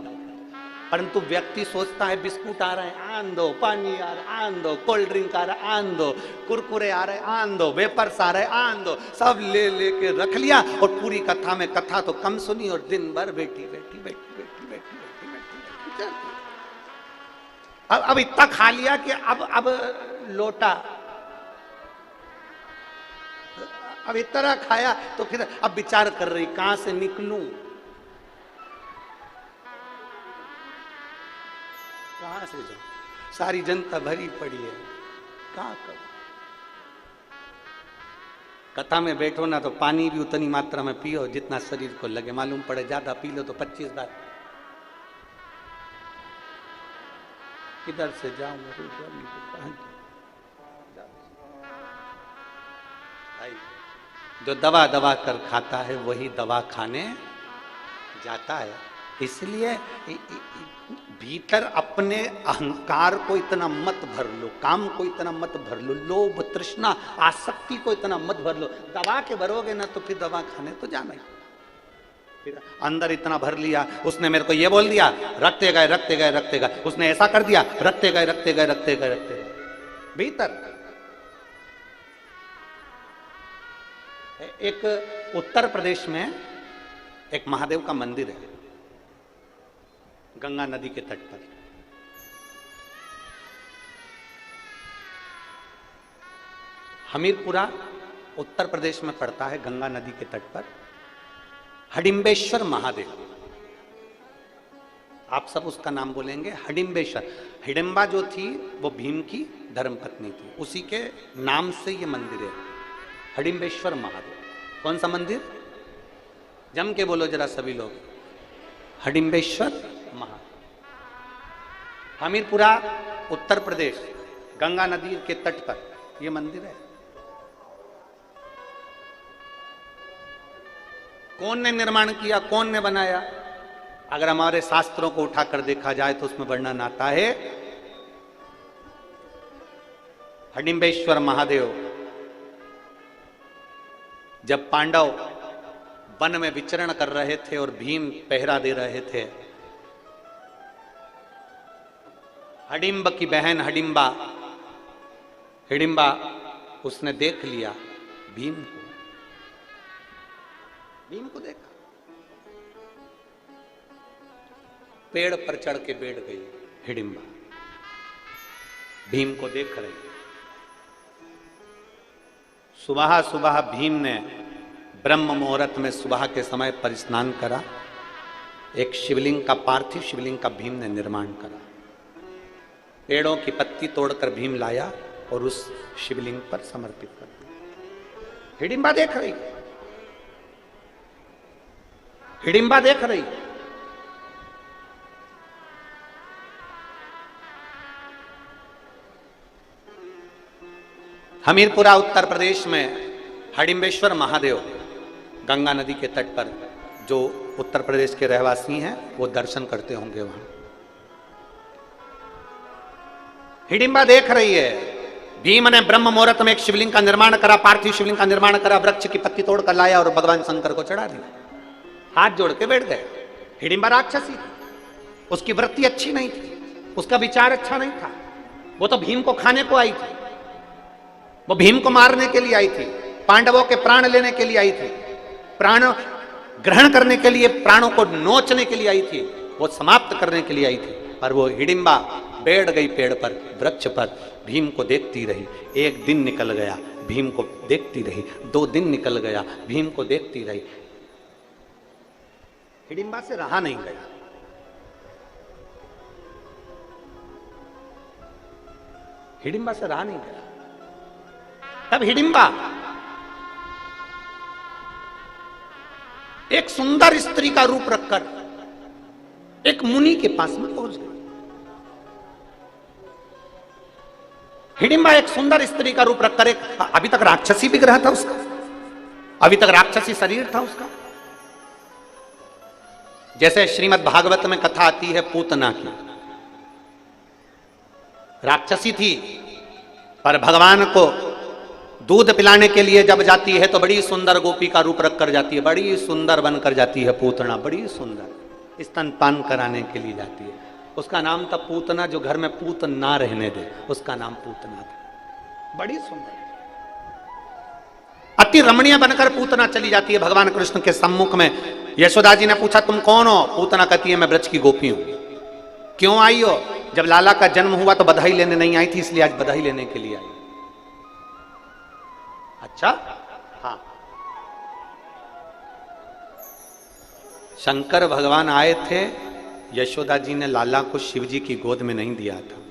परंतु व्यक्ति सोचता है बिस्कुट आ रहा है आन दो, पानी आ रहा है आन दो, कोल्ड ड्रिंक आ रहा है आन दो, कुरकुरे आ रहे आन दो, वेपर्स आ रहे आन दो, सब ले लेके रख लिया और पूरी कथा में कथा तो कम सुनी और दिन भर बैठी बैठी बैठी अब इतना खा लिया कि अब लोटा, अब इतना खाया तो फिर अब विचार कर रही कहां से निकलूं, कहां से जाऊं, सारी जनता भरी पड़ी है, कहां करूं। कथा में बैठो ना तो पानी भी उतनी मात्रा में पियो जितना शरीर को लगे। मालूम पड़े ज्यादा पी लो तो 25 बार किधर से जाऊं, भाई जो दवा दवा कर खाता है वही दवा खाने जाता है। इसलिए भीतर अपने अहंकार को इतना मत भर लो, काम को इतना मत भर लो, लोभ तृष्णा आसक्ति को इतना मत भर लो। दबा के भरोगे ना तो फिर दवा खाने तो जाना ही। फिर अंदर इतना भर लिया, उसने मेरे को ये बोल दिया, रखते गए रखते गए रखते गए, उसने ऐसा कर दिया, रखते गए रखते गए रखते गए रखते गए। भीतर एक उत्तर प्रदेश में एक महादेव का मंदिर है, गंगा नदी के तट पर। हमीरपुरा उत्तर प्रदेश में पड़ता है, गंगा नदी के तट पर। हडिम्बेश्वर महादेव, आप सब उसका नाम बोलेंगे, हडिम्बेश्वर। हिडिंबा जो थी वो भीम की धर्मपत्नी थी, उसी के नाम से ये मंदिर है, हडिम्बेश्वर महादेव। कौन सा मंदिर? जम के बोलो जरा सभी लोग, हडिम्बेश्वर महादेव। हमीरपुरा उत्तर प्रदेश, गंगा नदी के तट पर यह मंदिर है। कौन ने निर्माण किया, कौन ने बनाया? अगर हमारे शास्त्रों को उठाकर देखा जाए तो उसमें वर्णन आता है, हडिम्बेश्वर महादेव जब पांडव वन में विचरण कर रहे थे और भीम पहरा दे रहे थे, हडिम्ब की बहन हिडिंबा उसने देख लिया भीम को देखा, पेड़ पर चढ़ के बैठ गई हिडिंबा, भीम को देख रही। सुबह सुबह भीम ने ब्रह्म मुहूर्त में सुबह के समय पर स्नान करा, एक शिवलिंग का, पार्थिव शिवलिंग का भीम ने निर्माण करा। पेड़ों की पत्ती तोड़कर भीम लाया और उस शिवलिंग पर समर्पित कर दिया। हिडिंबा देख रही, हिडिंबा देख रही। हमीरपुरा उत्तर प्रदेश में हडिम्बेश्वर महादेव, गंगा नदी के तट पर, जो उत्तर प्रदेश के रहवासी हैं वो दर्शन करते होंगे वहां। हिडिंबा देख रही है, भीम ने ब्रह्म मुहूर्त में एक शिवलिंग का निर्माण करा, पार्थिव शिवलिंग का निर्माण करा, वृक्ष की पत्ती तोड़कर लाया और भगवान शंकर को चढ़ा दिया। हाथ जोड़ के बैठ गए। हिडिंबा राक्षसी थी, उसकी वृत्ति अच्छी नहीं थी, उसका विचार अच्छा नहीं था। वो तो भीम को खाने को आई थी, वो भीम को मारने के लिए आई थी, पांडवों के प्राण लेने के लिए आई थी, प्राण ग्रहण करने के लिए, प्राणों को नोचने के लिए आई थी, वो समाप्त करने के लिए आई थी। पर वो हिडिंबा बैठ गई पेड़ पर, वृक्ष पर, भीम को देखती रही। एक दिन निकल गया, भीम को देखती रही। 2 दिन निकल गया, भीम को देखती रही। हिडिंबा से रहा नहीं गया। हिडिंबा से रहा नहीं गया। तब हिडिंबा एक सुंदर स्त्री का रूप रखकर एक मुनि के पास में पहुंच गई। हिडिंबा एक सुंदर स्त्री का रूप रखकर, एक अभी तक राक्षसी विग्रह था उसका, अभी तक राक्षसी शरीर था उसका। जैसे श्रीमद् भागवत में कथा आती है पूतना की, राक्षसी थी पर भगवान को दूध पिलाने के लिए जब जाती है तो बड़ी सुंदर गोपी का रूप रखकर जाती है, बड़ी सुंदर बनकर जाती है पूतना, बड़ी सुंदर स्तनपान कराने के लिए जाती है। उसका नाम था पूतना, जो घर में पूत ना रहने दे, उसका नाम पूतना था। बड़ी सुंदर, अति रमणीय बनकर पूतना चली जाती है भगवान कृष्ण के सम्मुख में। यशोदा जी ने पूछा तुम कौन हो? पूतना कहती है मैं ब्रज की गोपी हूं। क्यों आई हो? जब लाला का जन्म हुआ तो बधाई लेने नहीं आई थी, इसलिए आज बधाई लेने के लिए आई। अच्छा, हाँ। शंकर भगवान आए थे, यशोदा जी ने लाला को शिव जी की गोद में नहीं दिया था।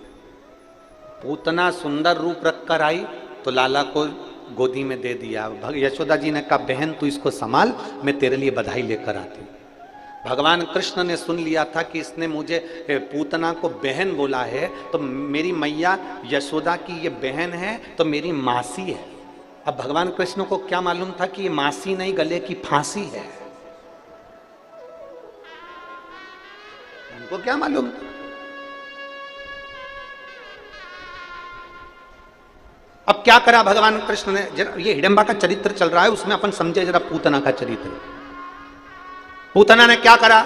पूतना सुंदर रूप रखकर आई तो लाला को गोदी में दे दिया। यशोदा जी ने कहा बहन तू इसको संभाल, मैं तेरे लिए बधाई लेकर आती। भगवान कृष्ण ने सुन लिया था कि इसने मुझे पूतना को बहन बोला है, तो मेरी मैया यशोदा की ये बहन है तो मेरी मासी है। अब भगवान कृष्ण को क्या मालूम था कि ये मासी नहीं, गले की फांसी है। उनको क्या मालूम। अब क्या करा भगवान कृष्ण ने, ये हिडंबा का चरित्र चल रहा है, उसमें अपन समझे जरा पूतना का चरित्र। पूतना ने क्या करा,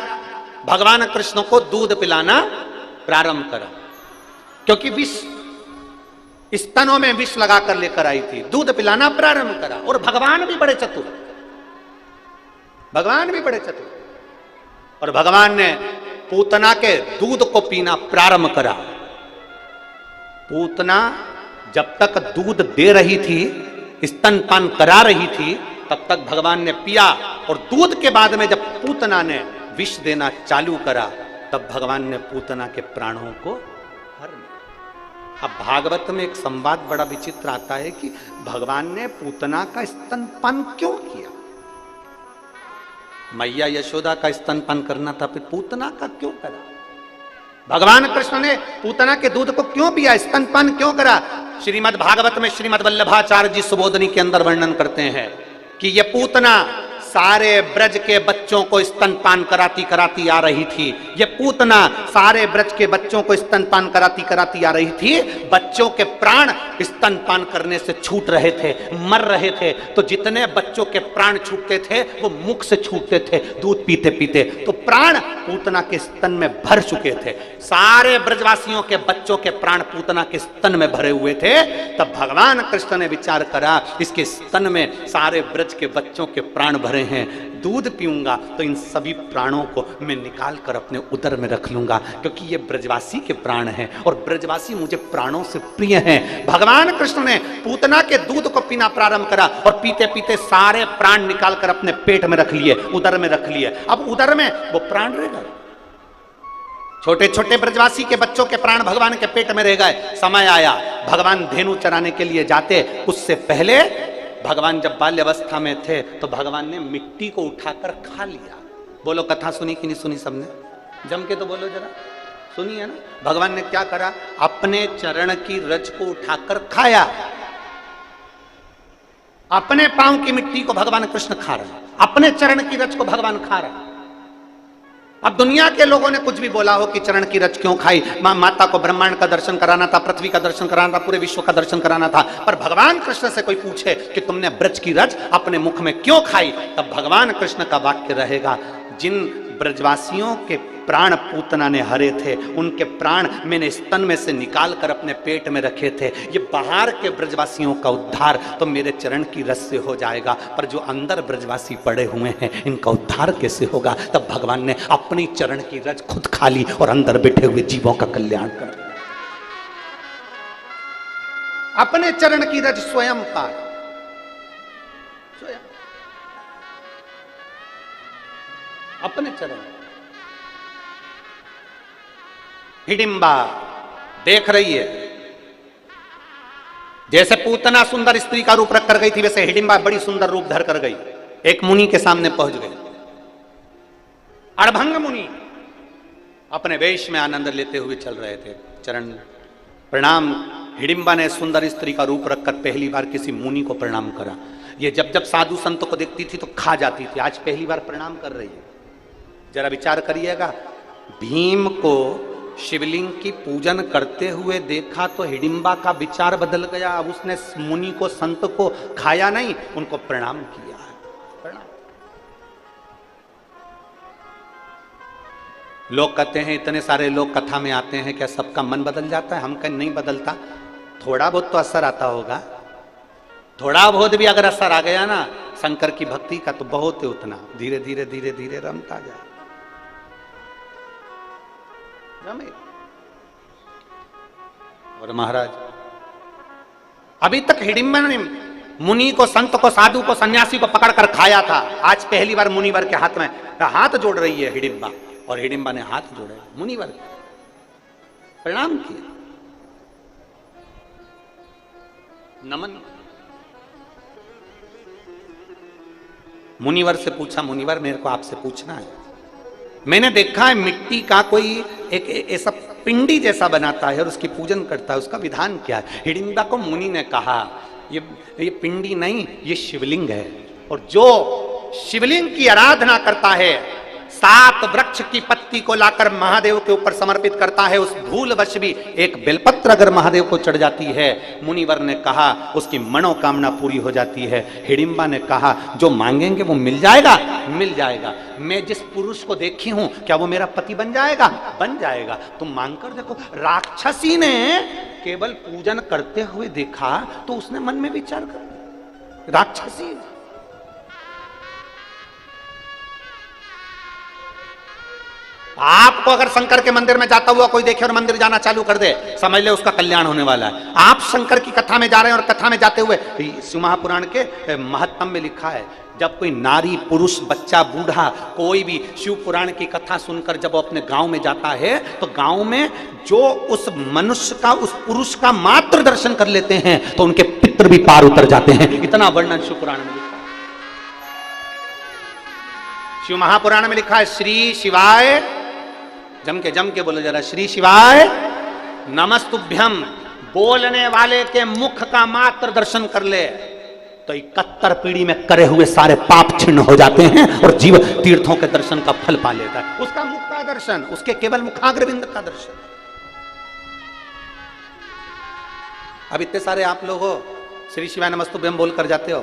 भगवान कृष्ण को दूध पिलाना प्रारंभ करा, क्योंकि विष स्तनों में विष लगाकर लेकर आई थी, दूध पिलाना प्रारंभ करा। और भगवान भी बड़े चतुर, भगवान भी बड़े चतुर, और भगवान ने पूतना के दूध को पीना प्रारंभ करा। पूतना जब तक दूध दे रही थी, स्तनपान करा रही थी, तब तक भगवान ने पिया, और दूध के बाद में जब पूतना ने विष देना चालू करा, तब भगवान ने पूतना के प्राणों को हर लिया। अब भागवत में एक संवाद बड़ा विचित्र आता है कि भगवान ने पूतना का स्तनपान क्यों किया। मैया यशोदा का स्तनपान करना था, फिर पूतना का क्यों करा। भगवान कृष्ण ने पूतना के दूध को क्यों पिया, स्तनपान क्यों करा। श्रीमद् भागवत में श्रीमद् वल्लभाचार्य जी सुबोधनी के अंदर वर्णन करते हैं कि ये पूतना सारे ब्रज के बच्चों को स्तनपान कराती कराती आ रही थी। ये पूतना सारे ब्रज के बच्चों को स्तनपान कराती कराती आ रही थी। बच्चों के प्राण स्तनपान करने से छूट रहे थे, मर रहे थे। तो जितने बच्चों के प्राण छूटते थे वो मुख से छूटते थे दूध पीते पीते। तो प्राण पूतना के स्तन में भर चुके थे। सारे ब्रजवासियों के बच्चों के प्राण पूतना के स्तन में भरे हुए थे। तब भगवान कृष्ण ने विचार करा, इसके स्तन में सारे ब्रज के बच्चों के प्राण भरे हैं, दूध पीऊंगा तो इन सभी प्राणों को मैं निकाल कर अपने उदर में रख लूंगा, क्योंकि ये ब्रजवासी के प्राण हैं और ब्रजवासी मुझे प्राणों से प्रिय हैं। भगवान कृष्ण ने पूतना के दूध को पीना प्रारंभ करा और पीते पीते सारे प्राण निकाल कर अपने पेट में रख लिए, उदर में रख लिए। अब उदर में वो प्राण रह गए, छोटे छोटे ब्रजवासी के बच्चों के प्राण भगवान के पेट में रह गए। समय आया, भगवान धेनु चराने के लिए जाते, उससे पहले भगवान जब बाल्यावस्था में थे तो भगवान ने मिट्टी को उठाकर खा लिया। बोलो, कथा सुनी कि नहीं सुनी सबने? जम के तो बोलो जरा, सुनी है ना? भगवान ने क्या करा, अपने चरण की रज को उठाकर खाया। अपने पांव की मिट्टी को भगवान कृष्ण खा रहे, अपने चरण की रज को भगवान खा रहे। अब दुनिया के लोगों ने कुछ भी बोला हो कि चरण की रज क्यों खाई, माता को ब्रह्मांड का दर्शन कराना था, पृथ्वी का दर्शन कराना था, पूरे विश्व का दर्शन कराना था, पर भगवान कृष्ण से कोई पूछे कि तुमने ब्रज की रज अपने मुख में क्यों खाई, तब भगवान कृष्ण का वाक्य रहेगा, जिन ब्रजवासियों के प्राण पूतना ने हरे थे, उनके प्राण मैंने स्तन में से निकाल कर अपने पेट में रखे थे। ये बाहर के ब्रजवासियों का उद्धार तो मेरे चरण की रस से हो जाएगा, पर जो अंदर ब्रजवासी पड़े हुए हैं इनका उद्धार कैसे होगा। तब भगवान ने अपनी चरण की रज खुद खा ली और अंदर बैठे हुए जीवों का कल्याण कर दिया। अपने चरण की रज स्वयं पार, स्वयं अपने चरण। हिडिंबा देख रही है, जैसे पूतना सुंदर स्त्री का रूप रख कर गई थी, वैसे हिडिंबा बड़ी सुंदर रूप धर कर गई। एक मुनि के सामने पहुंच गई। अड़भंग मुनि अपने वेश में आनंद लेते हुए चल रहे थे। चरण प्रणाम। हिडिंबा ने सुंदर स्त्री का रूप रखकर पहली बार किसी मुनि को प्रणाम करा। ये जब जब साधु संतों को देखती थी तो खा जाती थी, आज पहली बार प्रणाम कर रही है। जरा विचार करिएगा, भीम को शिवलिंग की पूजन करते हुए देखा तो हिडिंबा का विचार बदल गया। अब उसने मुनि को, संत को खाया नहीं, उनको प्रणाम किया। प्रणाम। लोग कहते हैं, इतने सारे लोग कथा में आते हैं, क्या सबका मन बदल जाता है? हम कहें नहीं बदलता, थोड़ा बहुत तो असर आता होगा। थोड़ा बहुत भी अगर असर आ गया ना शंकर की भक्ति का तो बहुत है, उतना धीरे धीरे धीरे धीरे रमता जाए। और महाराज अभी तक हिडिंबा ने मुनि को, संत को, साधु को, सन्यासी को पकड़कर खाया था। आज पहली बार मुनिवर के हाथ में हाथ जोड़ रही है हिडिंबा, और हिडिंबा ने हाथ जोड़े, मुनिवर प्रणाम किया, नमन। मुनिवर से पूछा, मुनिवर मेरे को आपसे पूछना है, मैंने देखा है मिट्टी का कोई एक ऐसा पिंडी जैसा बनाता है और उसकी पूजन करता है, उसका विधान क्या है? हिडिंबा को मुनि ने कहा, ये पिंडी नहीं, ये शिवलिंग है। और जो शिवलिंग की आराधना करता है, 7 वृक्ष की पत्ती पत्ती को लाकर महादेव के ऊपर समर्पित करता है, उस भूलवश भी एक बेलपत्र अगर महादेव को चढ़ जाती है, मुनिवर ने कहा उसकी मनोकामना पूरी हो जाती है। हिडिंबा ने कहा जो मांगेंगे वो मिल जाएगा, मिल जाएगा। मैं जिस पुरुष को देखी हूं क्या वो मेरा पति बन जाएगा? बन जाएगा। तुम मांगकर देखो। राक्षसी ने केवल पूजन करते हुए देखा तो उसने मन में विचार कर, राक्षसी आपको अगर शंकर के मंदिर में जाता हुआ कोई देखे और मंदिर जाना चालू कर दे, समझ ले उसका कल्याण होने वाला है। आप शंकर की कथा में जा रहे हैं और कथा में जाते हुए शिव महापुराण के महत्तम में लिखा है, जब कोई नारी, पुरुष, बच्चा, बूढ़ा कोई भी शिव पुराण की कथा सुनकर जब वो अपने गांव में जाता है तो गांव में जो उस मनुष्य का, उस पुरुष का मात्र दर्शन कर लेते हैं तो उनके पितृ भी पार उतर जाते हैं। इतना वर्णन शिव पुराण में लिखा है। शिव महापुराण में लिखा है, श्री शिवाय, जम के बोलो जरा, श्री शिवाय नमस्तुभ्यम। बोलने वाले के मुख का मात्र दर्शन कर ले तो 71 पीढ़ी में करे हुए सारे पाप छिन्न हो जाते हैं और जीव तीर्थों के दर्शन का फल पा लेता है। उसका मुख का दर्शन, उसके केवल मुखाग्रविंद का दर्शन। अब इतने सारे आप लोग हो, श्री शिवाय नमस्तुभ्यम बोल कर जाते हो,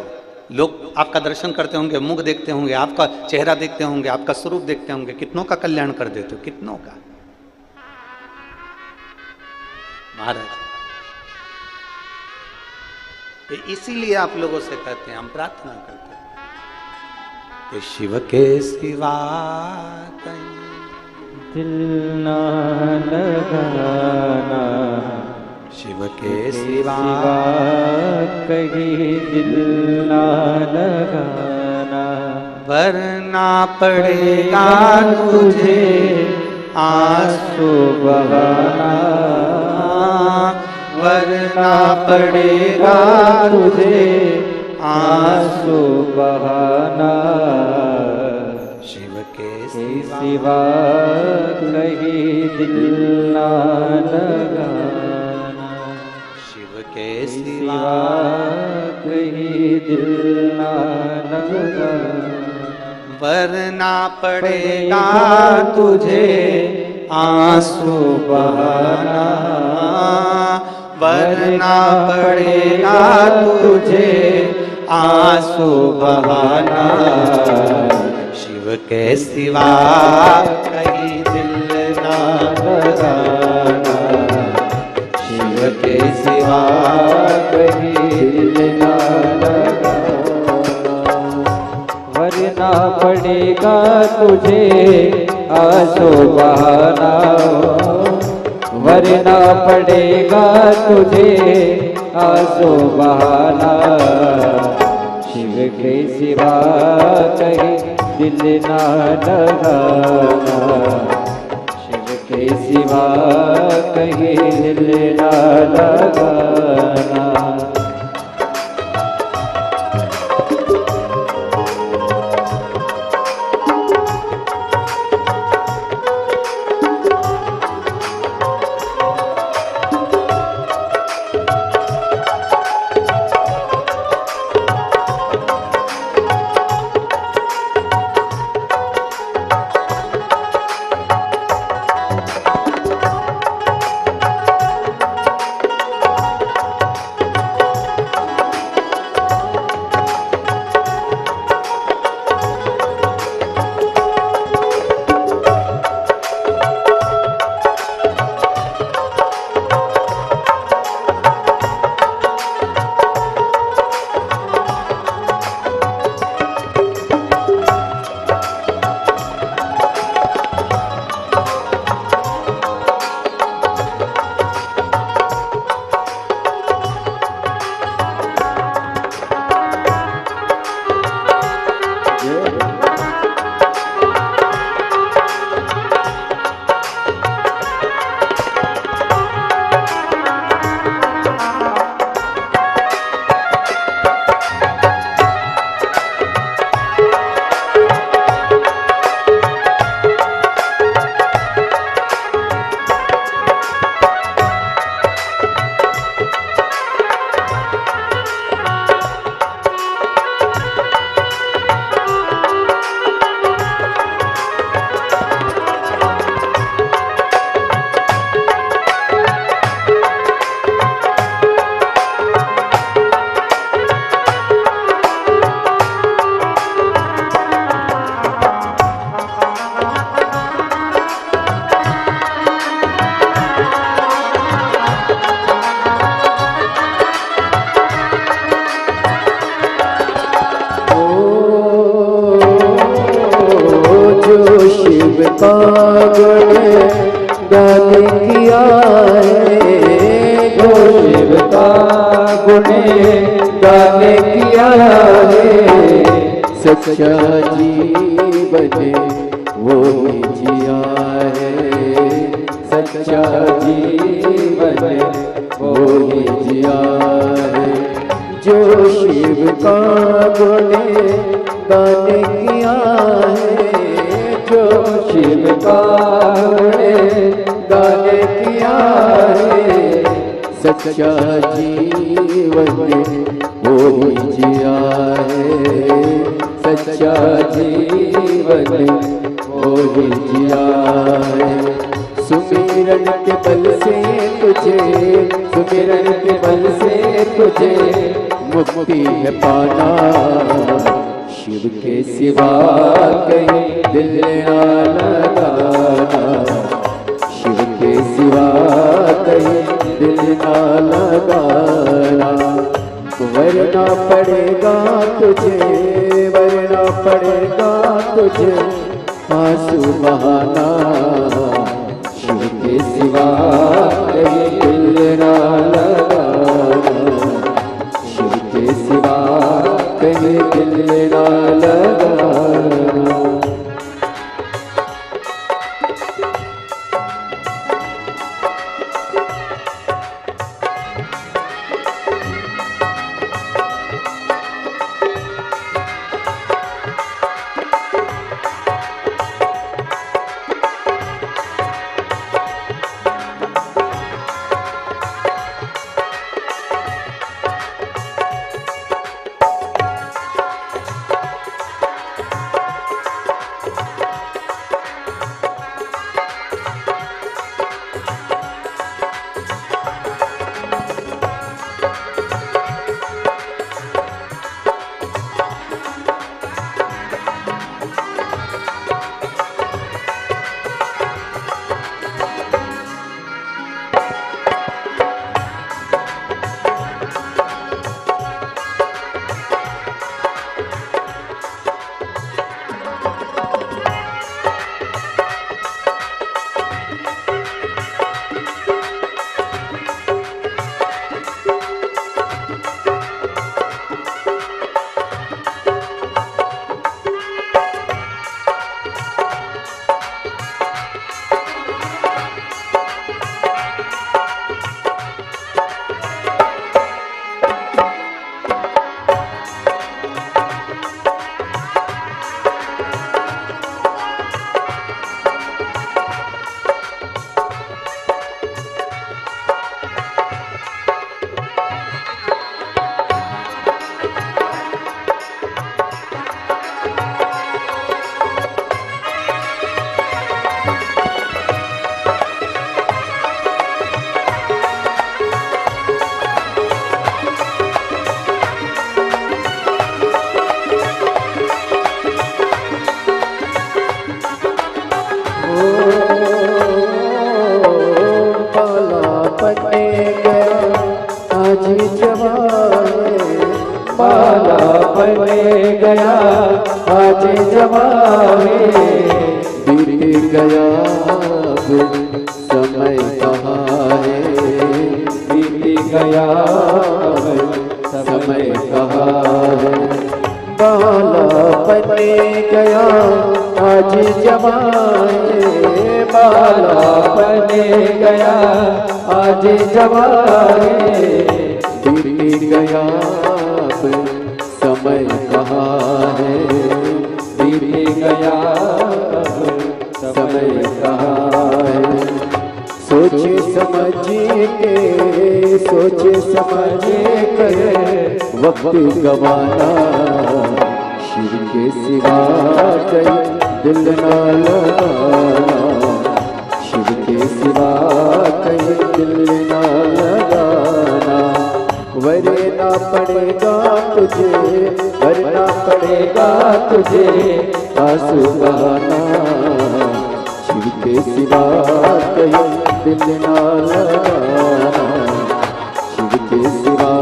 लोग आपका दर्शन करते होंगे, मुख देखते होंगे, आपका चेहरा देखते होंगे, आपका स्वरूप देखते होंगे, कितनों का कल्याण कर देते हो, कितनों का। महाराज इसीलिए आप लोगों से कहते हैं, हम प्रार्थना करते हैं कि शिव के सिवा कहीं दिल ना लगाना, शिव के सिवा कहीं दिल ना लगाना, वरना पड़ेगा तुझे आंसू बहाना, वरना पड़ेगा तुझे आंसू बहाना, शिव के सिवा कहीं दिल ना लगाना, शिव के सिवा कहीं दिल ना लगाना, वरना पड़ेगा तुझे आंसू बहाना, वरना पड़ेगा तुझे आंसू बहाना, शिव के सिवा कहीं दिल ना लगाना, शिव के सिवा कहीं दिल ना लगाना, वरना पड़ेगा तुझे आंसू बहाना, वरना पड़ेगा तुझे आंसू बहाना, शिव के सिवा कहीं दिल ना लगाना, शिव के सिवा कहीं दिल ना लगाना। किया है, जो शिव का गुणगान किया है, सच्चा जीवन वो ही जिया है, सच्चा जीवन वो ही जिया है। जो शिव का गुणगान किया है, जो शिव का गुणगान किया है, सच्चा जीवन वो ही जिया है, सच्चा जीवन वो ही जिया है। सुमिरन के बल से तुझे, सुमिरन के बल से तुझे मुक्ति है पाना, शिव के सिवा कहीं दिल ना लगाना, शिव के सिवा कहीं दिल ना लगाना। वरना पड़ेगा तुझे, वरना पड़ेगा तुझे आंसू बहाना, शिव के सिवा कहीं दिल ना लगाना, शिव के सिवा कहीं दिल ना लगाना। पाला पड़े गया आज जमाने, बीत गया अब समय कहाँ है, बीत गया अब समय कहाँ है। बाला पड़े गया आज जमाने, बाला पड़े गया आज जमाने, बीत गया अब समय कहाँ है, बीत गया अब समय कहाँ है। सोच समझ के, सोच समझ के वक्त गवाना, शिव के सिवा कहीं दिल ना लगाना, शिव के सिवा कहीं दिल ना लगाना। वरना पड़ेगा तुझे, वरना पड़ेगा तुझे आंसू बहाना, शिव के सिवा कहीं दिल ना लगाना, शिव के सिवा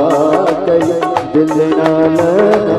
कहीं दिल ना लगाना।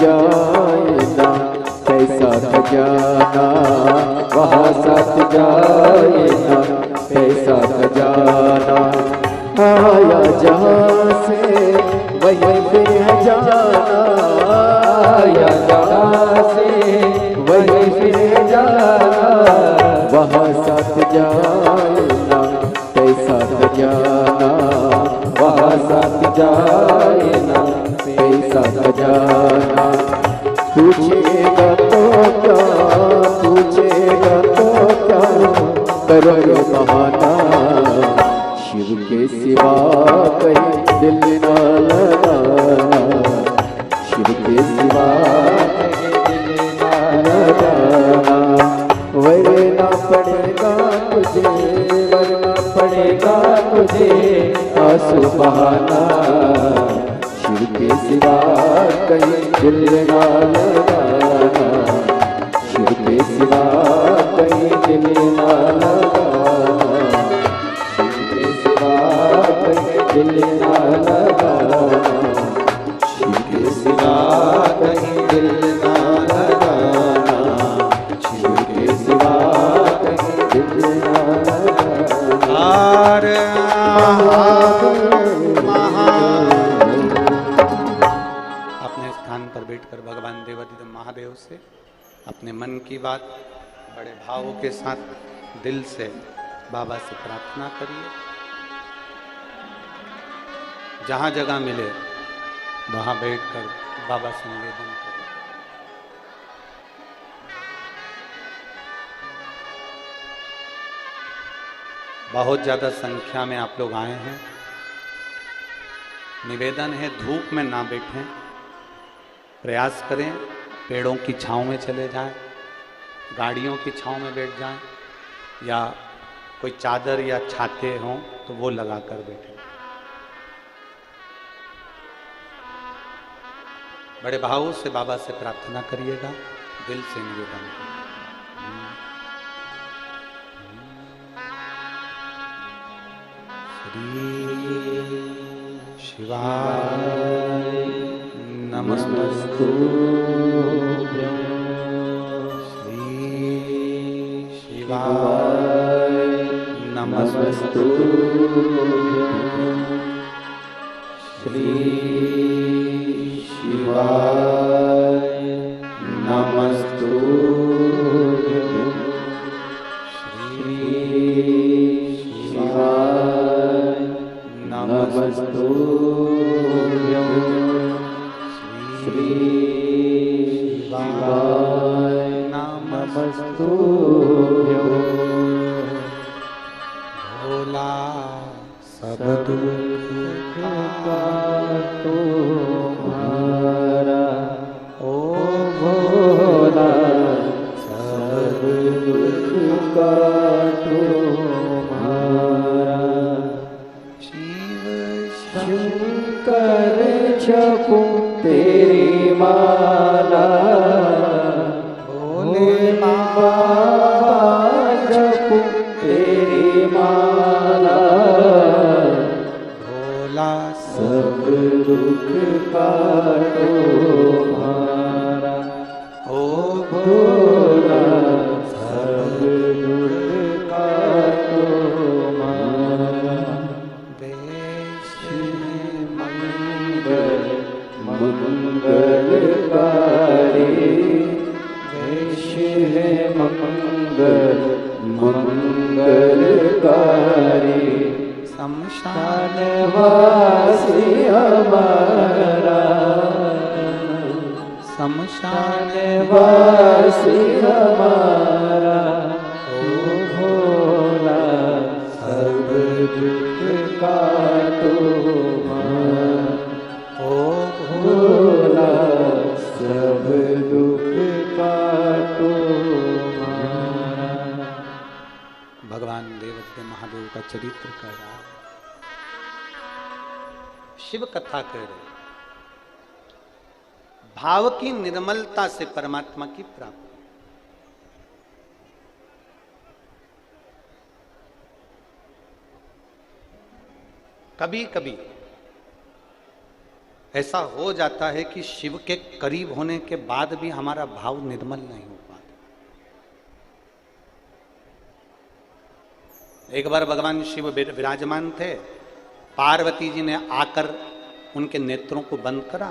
जाए ना कैसा खजाना, वहाँ साथ जाए ना कैसा खजाना। आया जहाँ से वहीं फिर है जाना, आया जहाँ से वहीं फिर है जाना, वहाँ साथ जाए ना कैसा खजाना, वहाँ साथ जाए ना कैसा खजाना। पूछेगा तो क्या, पूछेगा तो क्या, करो बहाना, शिव के सिवा कहीं दिल न लगाना, शिव के सिवा कहीं दिल न लगाना। वरना पड़ेगा तुझे, वरना पड़ेगा तुझे आंसू बहाना, शिव के सिवा कहीं दिल न लगाना, शिव के सिवा कहीं दिल न लगाना, शिव के सिवा कहीं दिल न लगाना, शिव के सिवा कहीं दिल न लगाना, शिव के सिवा कहीं दिल न लगाना। अपने स्थान पर बैठकर भगवान देवाधिदेव महादेव से अपने मन की बात बड़े भावों के साथ दिल से बाबा से प्रार्थना करिए। जहां जगह मिले वहां बैठकर बाबा से निवेदन करिए। बहुत ज्यादा संख्या में आप लोग आए हैं। निवेदन है धूप में ना बैठें, प्रयास करें पेड़ों की छांव में चले जाएं, गाड़ियों की छांव में बैठ जाएं, या कोई चादर या छाते हों तो वो लगा कर बैठें। बड़े भाव से बाबा से प्रार्थना करिएगा, दिल से निवेदन करिए। शिवाय नमस्तु श्री शिवाय नमस्तु श्री शिवाय नमस्तु श्री शिवाय नमस्तु श्री शिवाय नमस्तु भोला सब दुख तुम्हारा, ओ भोला सब दुख तुम्हारा। शिव शंकर जपूं तेरी माला, भोले बाबा जपूं तेरी माला, भोला सब दुख काटो तुम्हारा, ओ भोला सब दुख काटो तुम्हारा। देश मंगल मंगलकारी, देश है मंगल मंगलकारी। शमशान वासी हमारा, शमशान वासी हमारा, ओ भोला सब दुख काटो तुम्हारा, ओ भोला सब दुख काटो तुम्हारा। भगवान देवाधिदेव महादेव का चरित्र कह रहा, शिव कथा कह रहे। भाव की निर्मलता से परमात्मा की प्राप्ति। कभी कभी ऐसा हो जाता है कि शिव के करीब होने के बाद भी हमारा भाव निर्मल नहीं हो पाता। एक बार भगवान शिव विराजमान थे, पार्वती जी ने आकर उनके नेत्रों को बंद करा।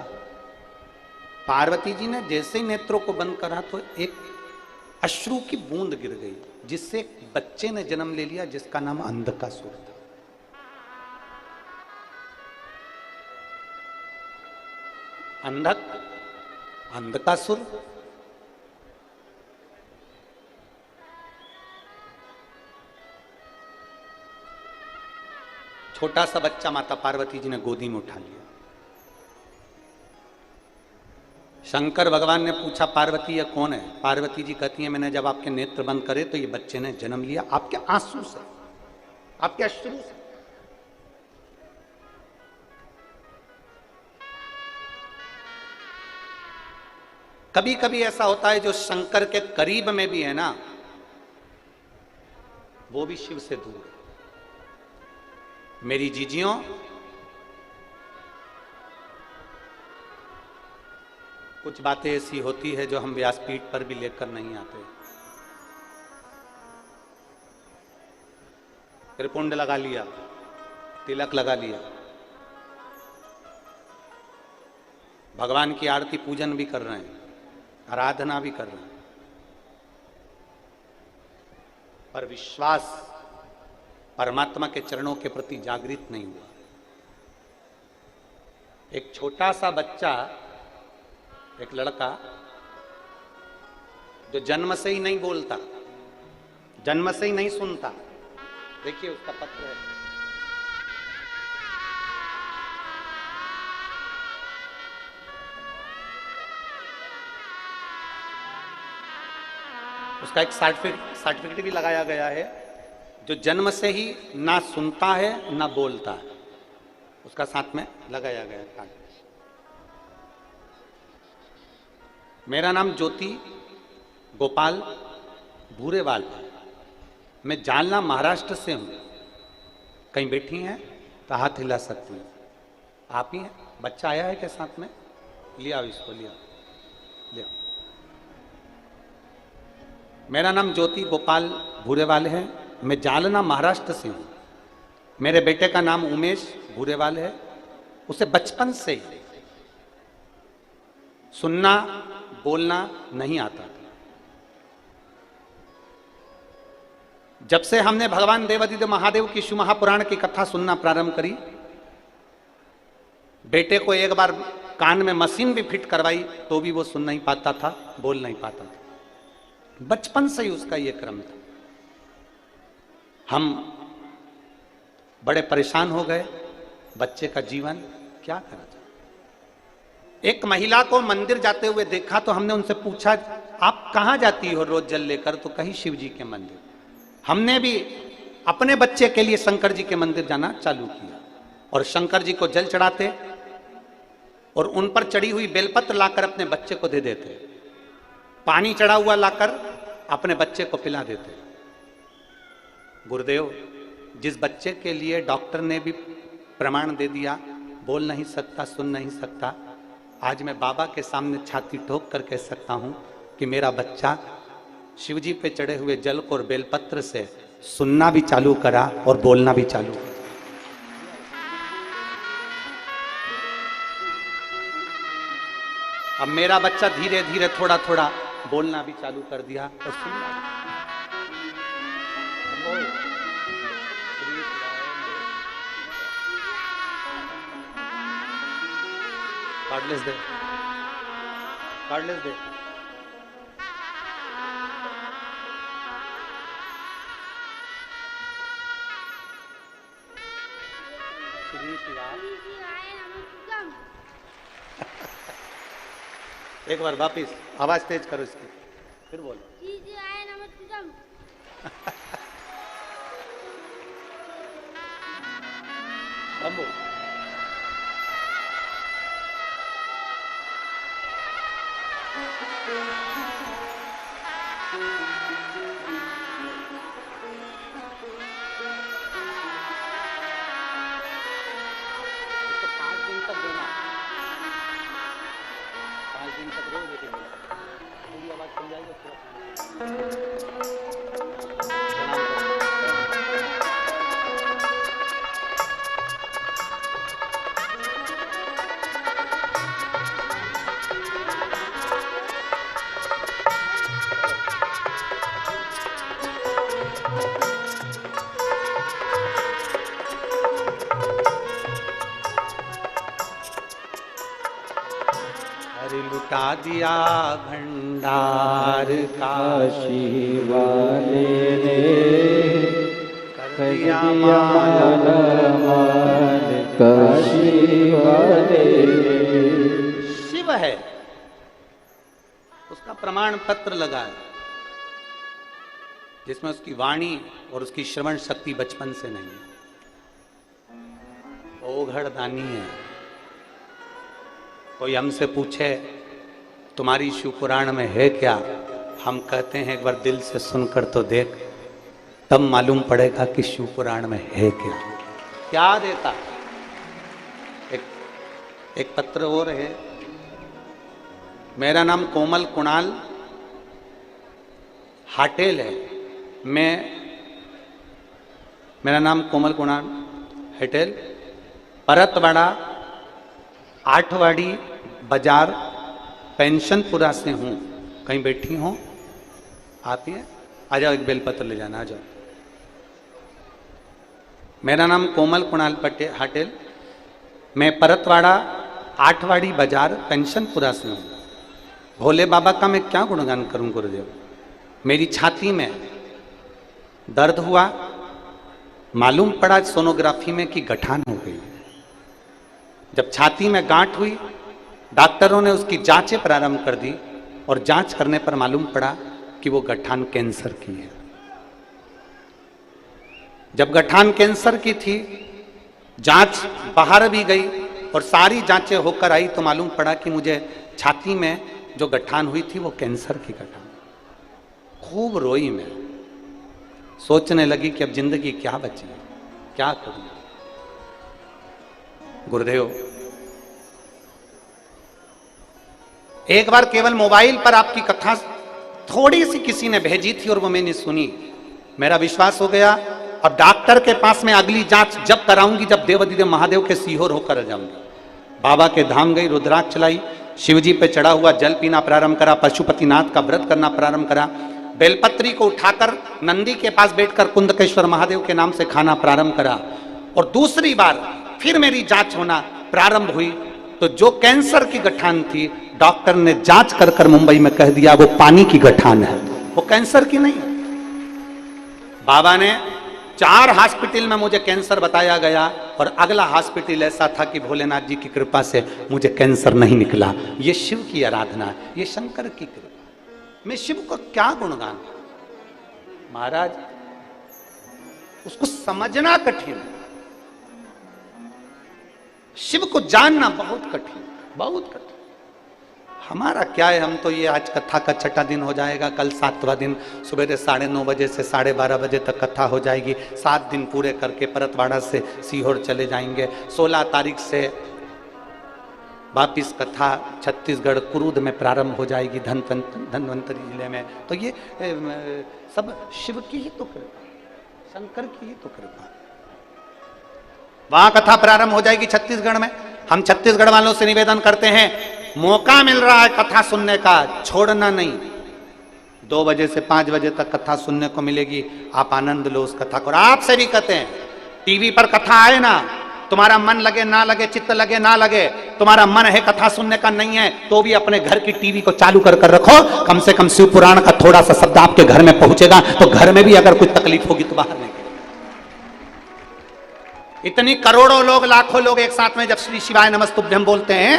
पार्वती जी ने जैसे ही नेत्रों को बंद करा तो एक अश्रु की बूंद गिर गई, जिससे एक बच्चे ने जन्म ले लिया जिसका नाम अंधकासुर था। अंधकासुर छोटा सा बच्चा माता पार्वती जी ने गोदी में उठा लिया। शंकर भगवान ने पूछा, पार्वती ये कौन है? पार्वती जी कहती है, मैंने जब आपके नेत्र बंद करे तो ये बच्चे ने जन्म लिया आपके आंसू से, आपके अश्रु से। कभी कभी ऐसा होता है जो शंकर के करीब में भी है ना, वो भी शिव से दूर है। मेरी जीजियों, कुछ बातें ऐसी होती है जो हम व्यासपीठ पर भी लेकर नहीं आते। त्रिपुंड लगा लिया, तिलक लगा लिया, भगवान की आरती पूजन भी कर रहे हैं, आराधना भी कर रहे हैं, पर विश्वास परमात्मा के चरणों के प्रति जागृत नहीं हुआ। एक छोटा सा बच्चा, एक लड़का जो जन्म से ही नहीं बोलता, जन्म से ही नहीं सुनता, देखिए उसका पत्र है। उसका एक सर्टिफिकेट भी लगाया गया है, जो जन्म से ही ना सुनता है ना बोलता है, उसका साथ में लगाया गया कार्ड। मेरा नाम ज्योति गोपाल भूरेवाल है, मैं जालना महाराष्ट्र से हूं। कहीं बैठी हैं तो हाथ हिला सकती हैं। आप ही हैं? बच्चा आया है क्या साथ में? लिया इसको, लिया। मेरा नाम ज्योति गोपाल भूरेवाल है, मैं जालना महाराष्ट्र से हूं। मेरे बेटे का नाम उमेश भूरेवाल है। उसे बचपन से ही सुनना बोलना नहीं आता था। जब से हमने भगवान देवादिदेव महादेव की शिव महापुराण की कथा सुनना प्रारंभ करी, बेटे को एक बार कान में मशीन भी फिट करवाई तो भी वो सुन नहीं पाता था, बोल नहीं पाता था। बचपन से ही उसका ये क्रम था। हम बड़े परेशान हो गए, बच्चे का जीवन क्या करा जाए। एक महिला को मंदिर जाते हुए देखा तो हमने उनसे पूछा, आप कहां जाती हो रोज जल लेकर? तो कहीं शिव जी के मंदिर। हमने भी अपने बच्चे के लिए शंकर जी के मंदिर जाना चालू किया और शंकर जी को जल चढ़ाते और उन पर चढ़ी हुई बेलपत्र लाकर अपने बच्चे को दे देते, पानी चढ़ा हुआ लाकर अपने बच्चे को पिला देते। गुरुदेव, जिस बच्चे के लिए डॉक्टर ने भी प्रमाण दे दिया बोल नहीं सकता, सुन नहीं सकता, आज मैं बाबा के सामने छाती ठोक कर कह सकता हूं कि मेरा बच्चा शिवजी पे चढ़े हुए जल को और बेलपत्र से सुनना भी चालू करा और बोलना भी चालू करा। अब मेरा बच्चा धीरे धीरे थोड़ा थोड़ा बोलना भी चालू कर दिया और सुनना। कार्डलेस दे, कार्डलेस दे। एक बार वापिस आवाज तेज करो इसकी, फिर बोलो। बम्बू तो 5 दिन तक देना। लुटा दिया भंडार काशी वाले ने कर कर दिया दिया माल काशी वाले ने। शिव है, उसका प्रमाण पत्र लगा है जिसमें उसकी वाणी और उसकी श्रवण शक्ति बचपन से नहीं है, ओघड़ दानी है। कोई हमसे पूछे तुम्हारी शिव पुराण में है क्या, हम कहते हैं एक बार दिल से सुनकर तो देख, तब मालूम पड़ेगा कि शिव पुराण में है क्या। क्या देता एक पत्र और है। मेरा नाम कोमल कुणाल हाटेल है। मेरा नाम कोमल कुणाल हेटेल, परतवाड़ा आठवाड़ी बाजार पेंशनपुरा से हूँ। कहीं बैठी हो आती है, आ जाओ, एक बेलपत्र ले जाना, आ जाओ। मेरा नाम कोमल कुणाल हाटेल, मैं परतवाड़ा आठवाड़ी बाजार पेंशनपुरा से हूँ। भोले बाबा का मैं क्या गुणगान करूं गुरुदेव। मेरी छाती में दर्द हुआ, मालूम पड़ा सोनोग्राफी में कि गठान हो गई। जब छाती में गांठ हुई, डॉक्टरों ने उसकी जांचें प्रारंभ कर दी और जांच करने पर मालूम पड़ा कि वो गठान कैंसर की है। जब गठान कैंसर की थी, जांच बाहर भी गई और सारी जांचें होकर आई तो मालूम पड़ा कि मुझे छाती में जो गठान हुई थी वो कैंसर की गठान। खूब रोई मैं, सोचने लगी कि अब जिंदगी क्या बची, क्या करूं। गुरुदेव, एक बार केवल मोबाइल पर आपकी कथा थोड़ी सी किसी ने भेजी थी और वो मैंने सुनी, मेरा विश्वास हो गया। अब डॉक्टर के पास में अगली जांच जब कराऊंगी जब देवाधिदेव महादेव के सीहोर होकर जाऊंगी। बाबा के धाम गई, रुद्राक्ष चलाई, शिवजी पे चढ़ा हुआ जल पीना प्रारंभ करा, पशुपतिनाथ का व्रत करना प्रारंभ करा, बेलपत्री को उठाकर नंदी के पास बैठकर कुंदकेश्वर महादेव के नाम से खाना प्रारंभ करा। और दूसरी बार फिर मेरी जांच होना प्रारंभ हुई तो जो कैंसर की गठान थी, डॉक्टर ने जांच कर कर मुंबई में कह दिया वो पानी की गठान है, वो कैंसर की नहीं। बाबा ने 4 हॉस्पिटल में मुझे कैंसर बताया गया और अगला हॉस्पिटल ऐसा था कि भोलेनाथ जी की कृपा से मुझे कैंसर नहीं निकला। ये शिव की आराधना है, ये शंकर की कृपा। मैं शिव को क्या गुणगान, महाराज उसको समझना कठिन है, शिव को जानना बहुत कठिन, बहुत कठिन। हमारा क्या है, हम तो ये आज कथा का 6ठा दिन हो जाएगा, कल 7वां दिन, सुबह 9:30 बजे से 12:30 बजे तक कथा हो जाएगी। 7 दिन पूरे करके परतवाड़ा से सीहोर चले जाएंगे। 16 तारीख से वापिस कथा छत्तीसगढ़ कुरूद में प्रारंभ हो जाएगी, धनवंतरी जिले में। तो ये सब शिव की ही तो कृपा, शंकर की ही तो कृपा। वहां कथा प्रारंभ हो जाएगी छत्तीसगढ़ में। हम छत्तीसगढ़ वालों से निवेदन करते हैं, मौका मिल रहा है कथा सुनने का, छोड़ना नहीं। 2 बजे से 5 बजे तक कथा सुनने को मिलेगी, आप आनंद लो उस कथा को। और आपसे भी कहते हैं, टीवी पर कथा आए ना, तुम्हारा मन लगे ना लगे, चित्त लगे ना लगे, तुम्हारा मन है कथा सुनने का नहीं है तो भी अपने घर की टीवी को चालू कर कर रखो। कम से कम शिव पुराण का थोड़ा सा शब्द आपके घर में पहुंचेगा तो घर में भी अगर कुछ तकलीफ होगी तो बाहर नहीं। इतनी करोड़ों लोग, लाखों लोग एक साथ में जब श्री शिवाय नमस्तुभ्यम बोलते हैं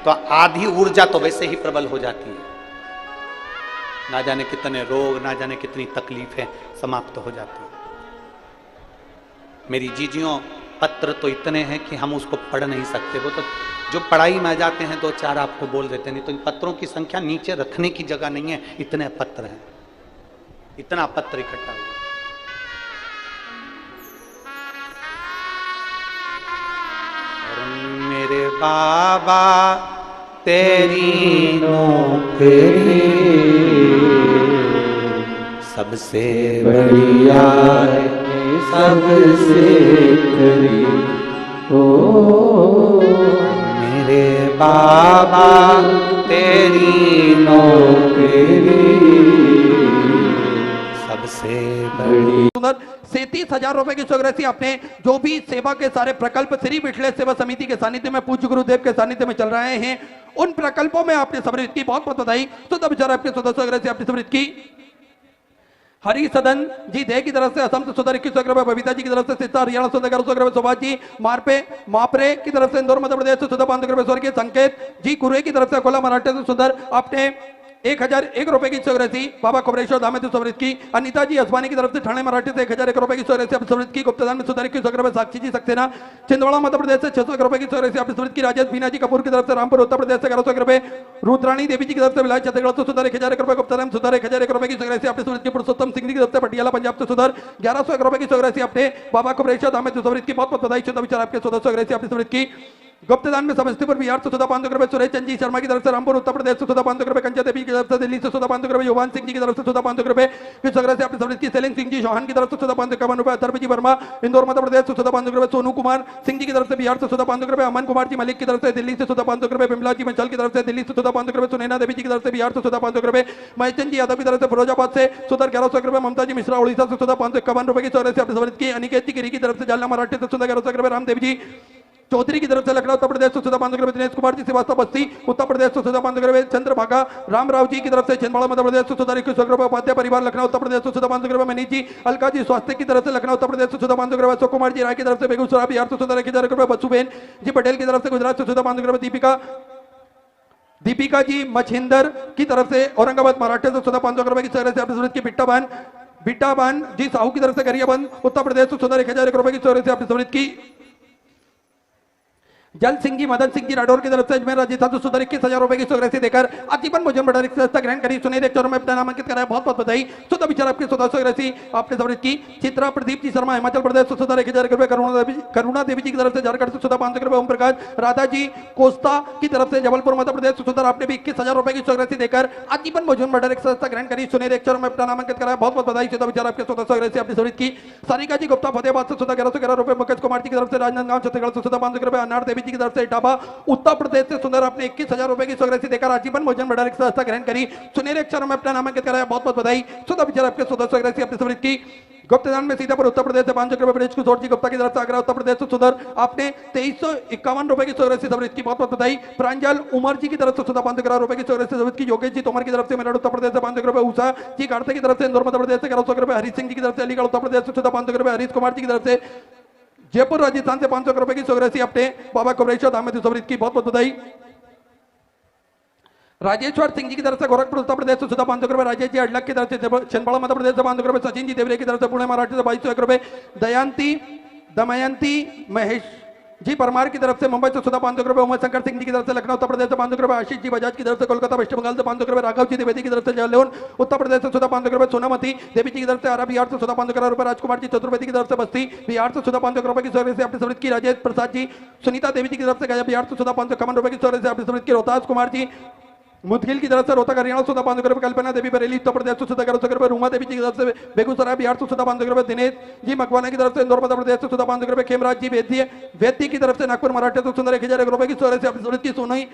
तो आधी ऊर्जा तो वैसे ही प्रबल हो जाती है। ना जाने कितने रोग, ना जाने कितनी तकलीफें समाप्त हो जाती है। मेरी जीजियों, पत्र तो इतने हैं कि हम उसको पढ़ नहीं सकते। वो तो जो पढ़ाई में जाते हैं 2-4 आपको बोल देते, नहीं तो इन पत्रों की संख्या नीचे रखने की जगह नहीं है, इतने पत्र हैं, इतना पत्र इकट्ठा हुआ। मेरे बाबा तेरी नौकरी सबसे बढ़िया है सबसे खरी हो मेरे बाबा तेरी नौकरी सबसे बड़ी। 37,000 रुपए की स्वग्रसी आपने जो भी सेवा के सारे प्रकल्प श्री विठले सेवा समिति के सानिध्य में पूज्य गुरुदेव के सानिध्य में चल रहे हैं, उन प्रकल्पों में आपने समृद्ध की बहुत बहुत बधाई। तो तब विचार आपके स्वग्रसी आपने समृद्ध की। हरि सदन जी दे की तरफ से असम से सुधर 21 रुपए, बबीता जी की तरफ से सिस्सा हरियाणा से 11 रुपए, सुभाष जी मापरे की तरफ से इंदौर मध्य प्रदेश से सुधा 5 रुपए, स्वर्गीय संकेत जी कुरे की तरफ से अकोला महाराष्ट्र से सुधर आपने 1001 रुपए की स्वग्रसी बाबा कुबरेश्वर धाम में समृद्ध की। अनिता जी असवानी की तरफ से ठाणे मराठी से 1001 रुपए की स्वग्रसी आपने समृद्ध की। गुप्तदान में सुधर 21 रुपए, साक्षी जी सक्सेना छिंदवाड़ा मध्य प्रदेश से 600 रुपए की स्वग्रसी आपने समृद्ध की। राजेश बीना जी कपूर की तरफ से रामपुर उत्तर प्रदेश से 1100 रुपए, रुद्राणी देवी जी की तरफ से विलायत छत्तीसगढ़ से सुधर 1001 रुपए, गुप्तदान सुधर 1001 रुपए की स्वग्रसी आपने समृद्ध की। पुरुषोत्तम सिंह जी की तरफ से पटियाला पंजाब से सुधर 1101 रुपए की स्वग्रसी आपने बाबा कुबरेश्वर धाम में समृद्ध की। बहुत बहुत बधाई। विचार आपके स्वग्रसी आपने समृद्ध की। गुप्तदान में समस्तीपुर बिहार से सुधा 5 रुपए, सुरेश चंद जी शर्मा की तरफ से रामपुर उत्तर प्रदेश से सुधा 5 रुपए, कंचा देवी की तरफ से दिल्ली से सुधा 5 रुपए, युवान सिंह जी की तरफ से सुधा 5 रुपए की स्वग्रसी आपने समृद्ध की। सेलिंग सिंह जी चौहान की तरफ से सुधा 551 रुपए, अथर्व जी वर्मा इंदौर मध्य प्रदेश से सुधा 5 रुपए, सोनू कुमार सिंह जी की तरफ से बिहार से सुधा 5 रुपए, अमन कुमार जी मलिक की तरफ से दिल्ली से सुधा 5 रुपए, बिमला जी मंचल की तरफ से दिल्ली से सुधा 5 रुपए, सुनैना देवी जी की तरफ से बिहार से सुधा 5 रुपए, महेशचंद जी यादव की तरफ से फिरोजाबाद से सुधा 1100 रुपए, ममता जी मिश्रा उड़ीसा से सुधा 551 रुपए की स्वग्रसी आपने समृद्ध की। अनिकेत जी गिरी की तरफ से जालना मराठी से सुधा 1100 रुपए, रामदेव जी चौधरी की तरफ से लखनऊ उत्तर प्रदेश से सुधा 5 रुपए, दिनेश कुमार जी श्रीवास्तव बस्ती उत्तर प्रदेश से सुधा 5 रुपए, चंद्रभागा रामराव जी की तरफ से छिंदवाड़ा मध्य प्रदेश से सुधा 21 रुपए, उपाध्याय परिवार लखनऊ उत्तर प्रदेश से सुधा 5 रुपए, मनीष जी अलका जी स्वास्थ्य की तरफ से लखनऊ उत्तर प्रदेश से सुधा 5 रुपए, अशोक कुमार जी राय की तरफ से बेगूसराय बिहार से सुधा 1000 रुपए, बसुबेन जी पटेल की तरफ से गुजरात से सुधा 5 रुपए, दीपिका जी मछिंदर की तरफ से औरंगाबाद महाराष्ट्र से सुधा 500 रुपए की स्वग्रसी आपने समृद्ध की। बिट्टाबान जी साहू की तरफ से गरियाबंद उत्तर प्रदेश से सुधा 1001 रुपए की स्वग्रसी आपने समृद्ध की। जल सिंह जी मदन सिंह जी राठौर की तरफ से अजमेर राजस्थान से सुधर 21,000 रुपए की स्वग्रसी देकर आजीवन भोजन भंडार की व्यवस्था ग्रहण करी। सुने देख में अपना नामांकित कराया। बहुत बहुत बधाई। सुधा विचार आपकी स्वग्रसी आपने समृद्ध की। चित्रा प्रदीप जी शर्मा हिमाचल प्रदेश से सुधर 1000 रुपए, करुणा देवी जी की तरफ से झारखंड से सुधा 500 रुपए, ओम प्रकाश राधा जी कोस्ता की तरफ से जबलपुर मध्य प्रदेश से सुधर आपने भी 21,000 रुपए की स्वग्रसी देकर आजीवन भोजन भंडार की व्यवस्था ग्रहण करी। सुने देख में अपना नामांकित कराया। बहुत बहुत बधाई। सुधा विचार आपके स्वग्रसी आपने समृद्ध की। सारिका जी गुप्ता फतेहाबाद से सुधा 1111 रुपए, मुकेश कुमार जी की तरफ से राजनांदगांव छत्तीसगढ़ से सुधा 500 रुपए, अनार देवी जी की तरफ से इटावा उत्तर प्रदेश से सुंदर आपने 21,000 रुपए की स्वग्रसी देकर आजीवन भोजन भंडार की व्यवस्था ग्रहण करी। सुनहरे अक्षरों में अपना नामांकित कराया। बहुत बहुत बधाई। सुधा विचार आपके स्वग्रसी आपने समृद्ध की। गुप्तदान में सीतापुर उत्तर प्रदेश से 500 रुपए, ब्रज किशोर जी गुप्ता की तरफ से आगरा उत्तर प्रदेश से सुधर आपने 2351 रुपए की स्वग्रसी समृद्ध की। बहुत बहुत बधाई। प्रांजल उमर जी की तरफ से सुधा 511 रुपए की स्वग्रसी समृद्ध की। योगेश जी तोमर की तरफ से मेरठ उत्तर प्रदेश से 500 रुपए, उषा जी कार्तिक की तरफ से इंदौर मध्य प्रदेश से 1100 रुपए, हरीश सिंह जी की तरफ से अलीगढ़ उत्तर प्रदेश से सुधा 500 रुपए, हरीश कुमार जी की तरफ से जयपुर राजस्थान से 500 रुपए की स्वग्रसी आपने बाबा कुबरेश्वर धाम में समृद्ध की। बहुत बहुत बधाई। राजेश्वर सिंह जी की तरफ से गोरखपुर उत्तर प्रदेश से सुधा 500 रुपए, राजेश जी अडलक की तरफ से छिंदवाड़ा मध्य प्रदेश से 500 रुपए, सचिन जी देवरे की तरफ से पुणे महाराष्ट्र से 2201 रुपए, दमयंती महेश जी परमार की तरफ से मुंबई से सुधा 500 रुपए, उमा शंकर सिंह जी की तरफ से लखनऊ उत्तर प्रदेश से 500 रुपए, आशीष जी बजाज की तरफ से कोलकाता वेस्ट बंगाल से 500 रुपए, राघव जी द्विवेदी की तरफ से जयलोन उत्तर प्रदेश से सुधा 500 रुपए, सोनामती देवी जी की तरफ से आरा बिहार से सुधा 500 रुपए, राजकुमार जी चतुर्वेदी की तरफ से बस्ती बिहार से सुधा 500 रुपए की स्वग्रसी आपने समृद्ध की। राजेश प्रसाद जी सुनीता देवी जी की तरफ से गया बिहार से सुधा 551 रुपए की स्वग्रसी आपने समृद्ध की। रोहतास कुमार जी मुदगिल की तरफ से रोहतक हरियाणा सुधा 500 रुपए, कल्पना देवी बरेली उत्तर प्रदेश से सुधा 1100 रुपए, रूमा देवी जी की तरफ से बेगूसराय बिहार से सुधा 500 रुपए, दिनेश जी मकवाना की तरफ से इंदौर मध्य प्रदेश से सुधा 500 रुपए, खेमराज जी वेद्य की तरफ से नागपुर महाराष्ट्र से सुंदर 1001 रुपए की स्वग्रसी आपने समृद्ध की। सोनई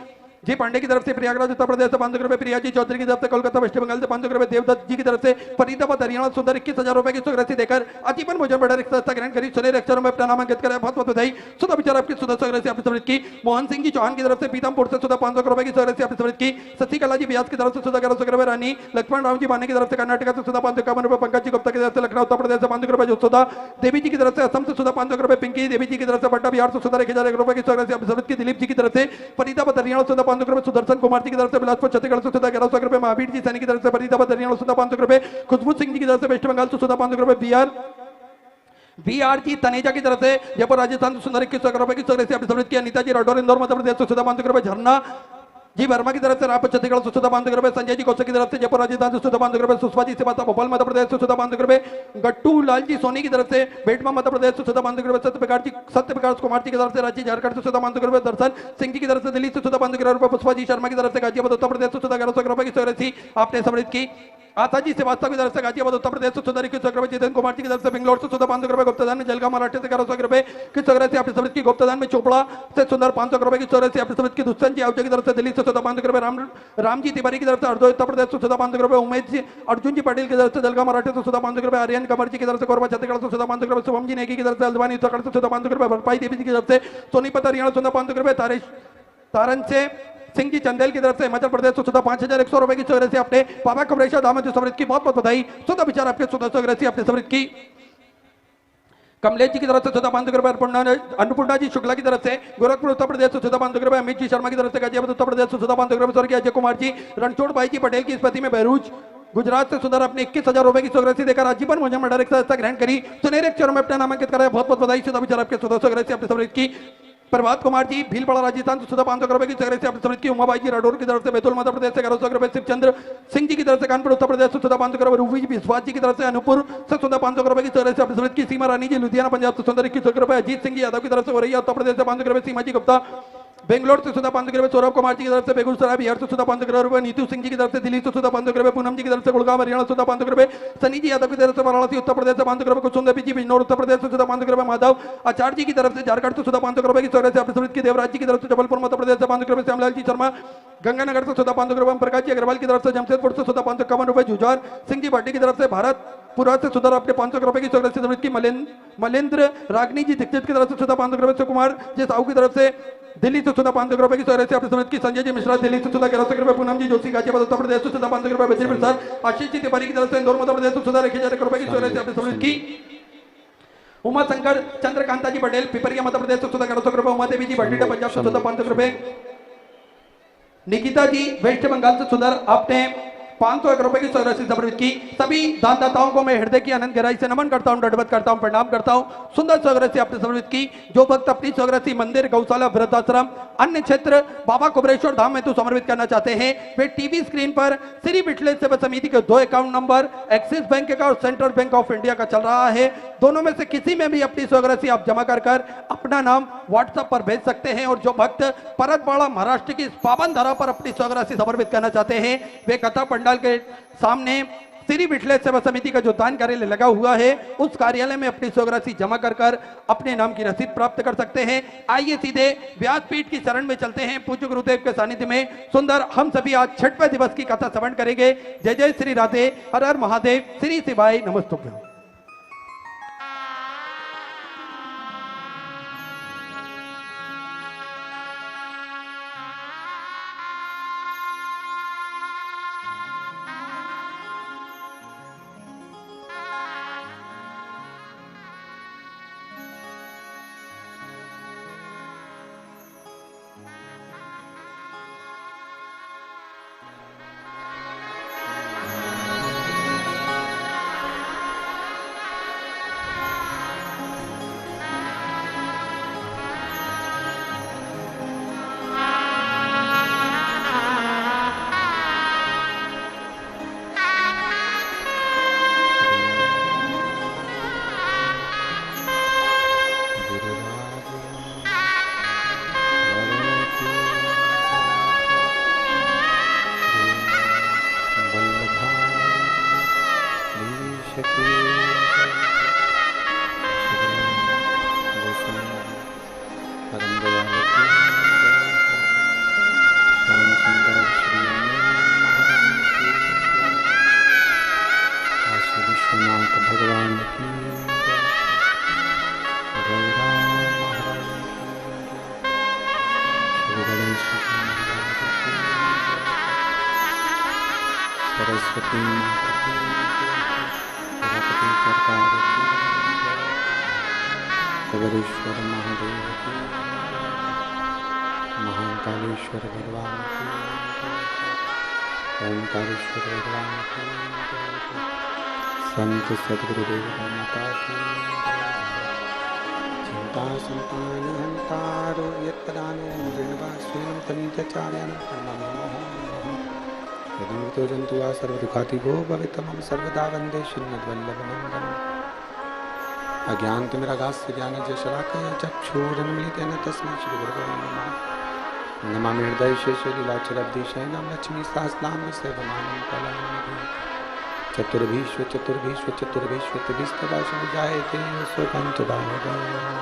जी पांडे की तरफ से प्रयागराज उत्तर प्रदेश से 500 रुपए, प्रिया जी चौधरी की तरफ से कोलकाता वेस्ट बंगाल से 500 रुपए, देवदत्त जी की तरफ से फरीदाबाद हरियाणा सुंदर 21,000 रुपए की स्वग्रसी देकर आजीवन भोजन भंडार की व्यवस्था ग्रहण करी। सुनहरे अक्षरों में अपना नामांकित कराया। बहुत बहुत बधाई। सुधा विचार आपकी सुधा स्वग्रसी आपने समृद्ध की। मोहन सिंह जी चौहान की तरफ से पीतमपुर से सुधा 500 रुपए की स्वग्रसी आपने समृद्ध की। शशिकला जी व्यास की तरफ से सुधा 1100 रुपए, रानी लक्ष्मण राम जी माने की तरफ से कर्नाटक से सुधा 551 रुपए, पंकज जी गुप्ता की तरफ से लखनऊ उत्तर प्रदेश से 500 रुपए, सुधा देवी जी की तरफ से असम से सुधा 500 रुपए, पिंकी देवी जी की तरफ से पटना बिहार से सुधा 1001 रुपए की स्वग्रसी आपने समृद्ध की। दिलीप जी की तरफ से फरीदाबाद हरियाणा सुधा 500 रुपए, सुदर्शन कुमार जी की तरफ से बिलासपुर छत्तीसगढ़ से सुधा 1100 रुपए, महावीर जी सैनी की तरफ से फरीदाबाद हरियाणा सुधा 500 रुपए, खुशबू सिंह जी की तरफ से वेस्ट बंगाल से सुधा 500 रुपए, बीआर जी तनेजा की तरफ से जयपुर राजस्थान से सुंदर 21,000 रुपए की स्वग्रसी आपने समृद्ध की। अनिता जी राठौर इंदौर मध्य प्रदेश से सुधा 500 रुपए, झरना जी वर्मा की तरफ से रायपुर छत्तीसगढ़ से सुधा बांधव ग्रुप है। संजय जी कौशल की तरफ से जयपुर राजस्थान से सुधा बांधव ग्रुप है। सुषमा जी सेवाता भोपाल मध्य प्रदेश से सुधा बांधव ग्रुप है। गट्टू लाल जी सोनी की तरफ से बेटमा मध्य प्रदेश से सुधा बांधव ग्रुप है। सत्य प्रकाश कुमार जी की तरफ से रांची झारखंड से सुधा बांधव ग्रुप है। दर्शन सिंह जी की तरफ से दिल्ली से सुधा बांधव ग्रुप है। पुष्पा जी शर्मा की तरफ से गाजियाबाद उत्तर प्रदेश से सुधा ग्रुप की सौरथी आपने समृद्ध की। आशा जी श्रीवास्तव की तरफ से गाजियाबाद उत्तर प्रदेश से सुधा ग्रुप। जितेंद्र कुमार जी की तरफ से बेंगलोर से सुधा बांधव ग्रुप गुप्तदान में जलगांव मराठे से 1100 ग्रुप की सौरथी आपने समृद्ध की। गुप्तदान में चोपड़ा से सुंदर 500 ग्रुप की सौरथी आपने समृद्ध की। दुष्यंत जी आहुजा की तरफ से दिल्ली से सुधा बांधव ग्रुप। राम जी तिवारी की तरफ से अर्धो उत्तर प्रदेश से सुधा बांधव ग्रुप। उमेश जी अर्जुन जी पटेल की तरफ से जलगांव मराठे से सुधा बांधव ग्रुप। आर्यन कमर जी की तरफ से कोरबा छत्तीसगढ़ से सुधा बांधव ग्रुप। शुभम जी नेगी की तरफ से हल्द्वानी उत्तराखंड से सुधा बांधव ग्रुप। भरपाई देवी जी की तरफ से सोनीपत हरियाणा सुधा बांधव ग्रुप। तारन से सिंह जी चंदेल की तरफ से हिमाचल प्रदेश से सुधा 5100 रुपए की सौरथी आपने। बाबा कमरेश्वर दामद जो समृद्ध की बहुत बहुत बधाई। सुधा विचार आपके सुधा सौरथी आपने समृद्ध की। कमलेश जी की तरफ से सुधा बांधव ग्रुप। अन्नपूर्णा जी शुक्ला की तरफ से गोरखपुर उत्तर प्रदेश से सुधा बांधव ग्रुप। अमित जी शर्मा की तरफ से गाजियाबाद उत्तर प्रदेश से सुधा बांधव ग्रुप। स्वर्गीय अजय कुमार जी रणछोड़ भाई जी पटेल की स्मृति में बहरूच गुजरात से सुधर अपने 21,000 रुपए की सौरथी देकर आजीवन मुझे मंडल ग्रहण करी। सुनहरे अक्षरों में अपना नामांकित कराया। बहुत बहुत बधाई। सुधा विचार आपके सुधा सौरथी आपने समृद्ध की। प्रभात कुमार जी भीलवाड़ा राजस्थान से सुधा 500 रुपए की सौरथी आपने समृद्ध की। उमाबाई जी राठौर की तरफ से बैतूल मध्य प्रदेश से 1100 रुपए। शिवचंद्र सिंह जी की तरफ से कानपुर उत्तर प्रदेश से सुधा 500 रुपए। रूबी जी विश्वास जी की तरफ से अनूपपुर से सुधा 500 रुपए की सौरथी आपने समृद्ध की। सीमा रानी जी लुधियाना पंजाब से सुंदर 21 रुपए। अजीत सिंह जी यादव की तरफ से हो रही है उत्तर प्रदेश से 500 रुपए। सीमा जी गुप्ता बेंगलोर से सुधा 500 रुपए। सौरभ कुमार जी की तरफ से बेगूसराय बिहार से सुधा 500 रुपए। नीतू सिंह जी की तरफ से दिल्ली से सुधा 500 रुपए। पूनम जी की तरफ से गुड़गांव हरियाणा सुधा 500 रुपए। सनी जी यादव की तरफ से वाराणसी उत्तर प्रदेश से 500 रुपए। कुसुम देवी जी बिजनौर उत्तर प्रदेश से सुधा 500 रुपए। माधव आचार्य जी की तरफ से झारखंड से सुधा 500 रुपए की सौरथी आपने समृद्ध की। देवराज जी की तरफ से जबलपुर मध्य प्रदेश से 500 रुपए। श्यामलाल जी शर्मा गंगानगर से सुधा 500 रुपए। प्रकाश जी अग्रवाल की तरफ से जमशेदपुर से सुधा 551 रुपए। जुझार सिंह जी भाटी की तरफ से भारतपुरा से सुधा आपके 500 रुपए की सौरथी समृद्ध की। मलेंद्र रागनी जी दीक्षित की तरफ से सुधा 500 रुपए। कुमार जी साहू की तरफ से दिल्ली से सुधा 500 रुपए की सौरथी आपने समृद्ध की। संजय जी मिश्रा दिल्ली से सुधा 1100 रुपए। पूनम जी जोशी गाजियाबाद उत्तर प्रदेश से सुधा 500 रुपए। बद्री प्रसाद आशीष जी तिवारी की तरफ से इंदौर मध्य प्रदेश से सुधा 1000 रुपए की सौरथी आपने समृद्ध की। उमा शंकर चंद्रकांता जी पटेल पिपरिया मध्य प्रदेश से सुधा 1100 रुपए। उमा देवी जी भटिंडा पंजाब से सुधा 500 रुपए। निकिता जी वेस्ट बंगाल से सुधर आपने 501 रुपए की सौरथी समर्पित की। सभी दानदाताओं को मैं हृदय की अनंत गहराई से नमन करता हूं, दंडवत करता हूं, प्रणाम करता हूं। सुंदर सौरथी आपने समर्पित की। जो भक्त अपनी सौरथी मंदिर, गौशाला, वृद्धाश्रम, अन्य क्षेत्र बाबा कुबरेश्वर धाम में तो समर्पित करना चाहते हैं, वे टीवी स्क्रीन पर श्री विठलेश सेवा समिति के 2 अकाउंट नंबर एक्सिस बैंक का और सेंट्रल बैंक ऑफ इंडिया का चल रहा है। दोनों में से किसी में भी अपनी सौरथी आप जमा कर अपना नाम व्हाट्सएप पर भेज सकते हैं। और जो भक्त परतवाड़ा महाराष्ट्र की इस पावन धरा पर अपनी सौरथी समर्पित करना चाहते हैं, वे कथा पंडाल के सामने श्री विठलेश सेवा समिति का जो दान कार्यालय लगा हुआ है, उस कार्यालय में अपनी सौरथी जमा कर अपने नाम की रसीद प्राप्त कर सकते हैं। आइए सीधे व्यासपीठ की शरण में चलते हैं। पूज्य गुरुदेव के सानिध्य में सुंदर हम सभी आज 6वें दिवस की कथा श्रवण करेंगे। जय जय श्री राधे, हर हर महादेव, श्री शिवाय नमस्तुभ्यं। सरस्वती कुबरेश्वर महादेव की, महाकालेश्वर भगवान की, ओंकारेश्वर भगवान की, संत सदगुरुदेव माता की। हंता संतानहंतारो यत्तदानो मृण्वास्वेनं तनीतचार्यानं परममोहं यदुतो जन्तुआ सर्वदुःखातिगो भवितमं सर्वदा वन्दे श्रीमद्वल्लभनन्दनम् अज्ञानतिमिरागास्य ज्ञानजशलाकया चक्षुरुन्मीलितेन तस्मै श्रीगुरवे नमः नमामि हृदयशेषलीलाचलब्धिशयनं लक्ष्मीसहस्रां सेवमानं कलानिधिं चतुर्भीष्व चतुर्भीष्व चतुर्भीष्व तदिस्तदा जायते स्वपञ्चदायः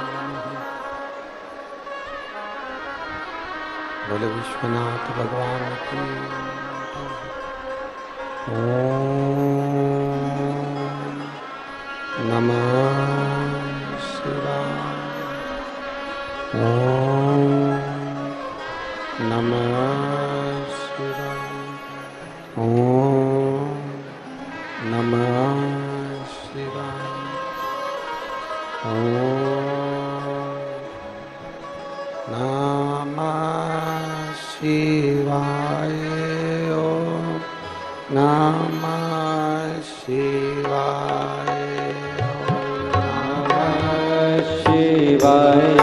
बोले विश्वनाथ भगवान की ओम नमः शिवाय ओम नमः शिवाय ओम नमः शिवाय ओम नमः शिवाय ओम नमः शिवाय शिवाय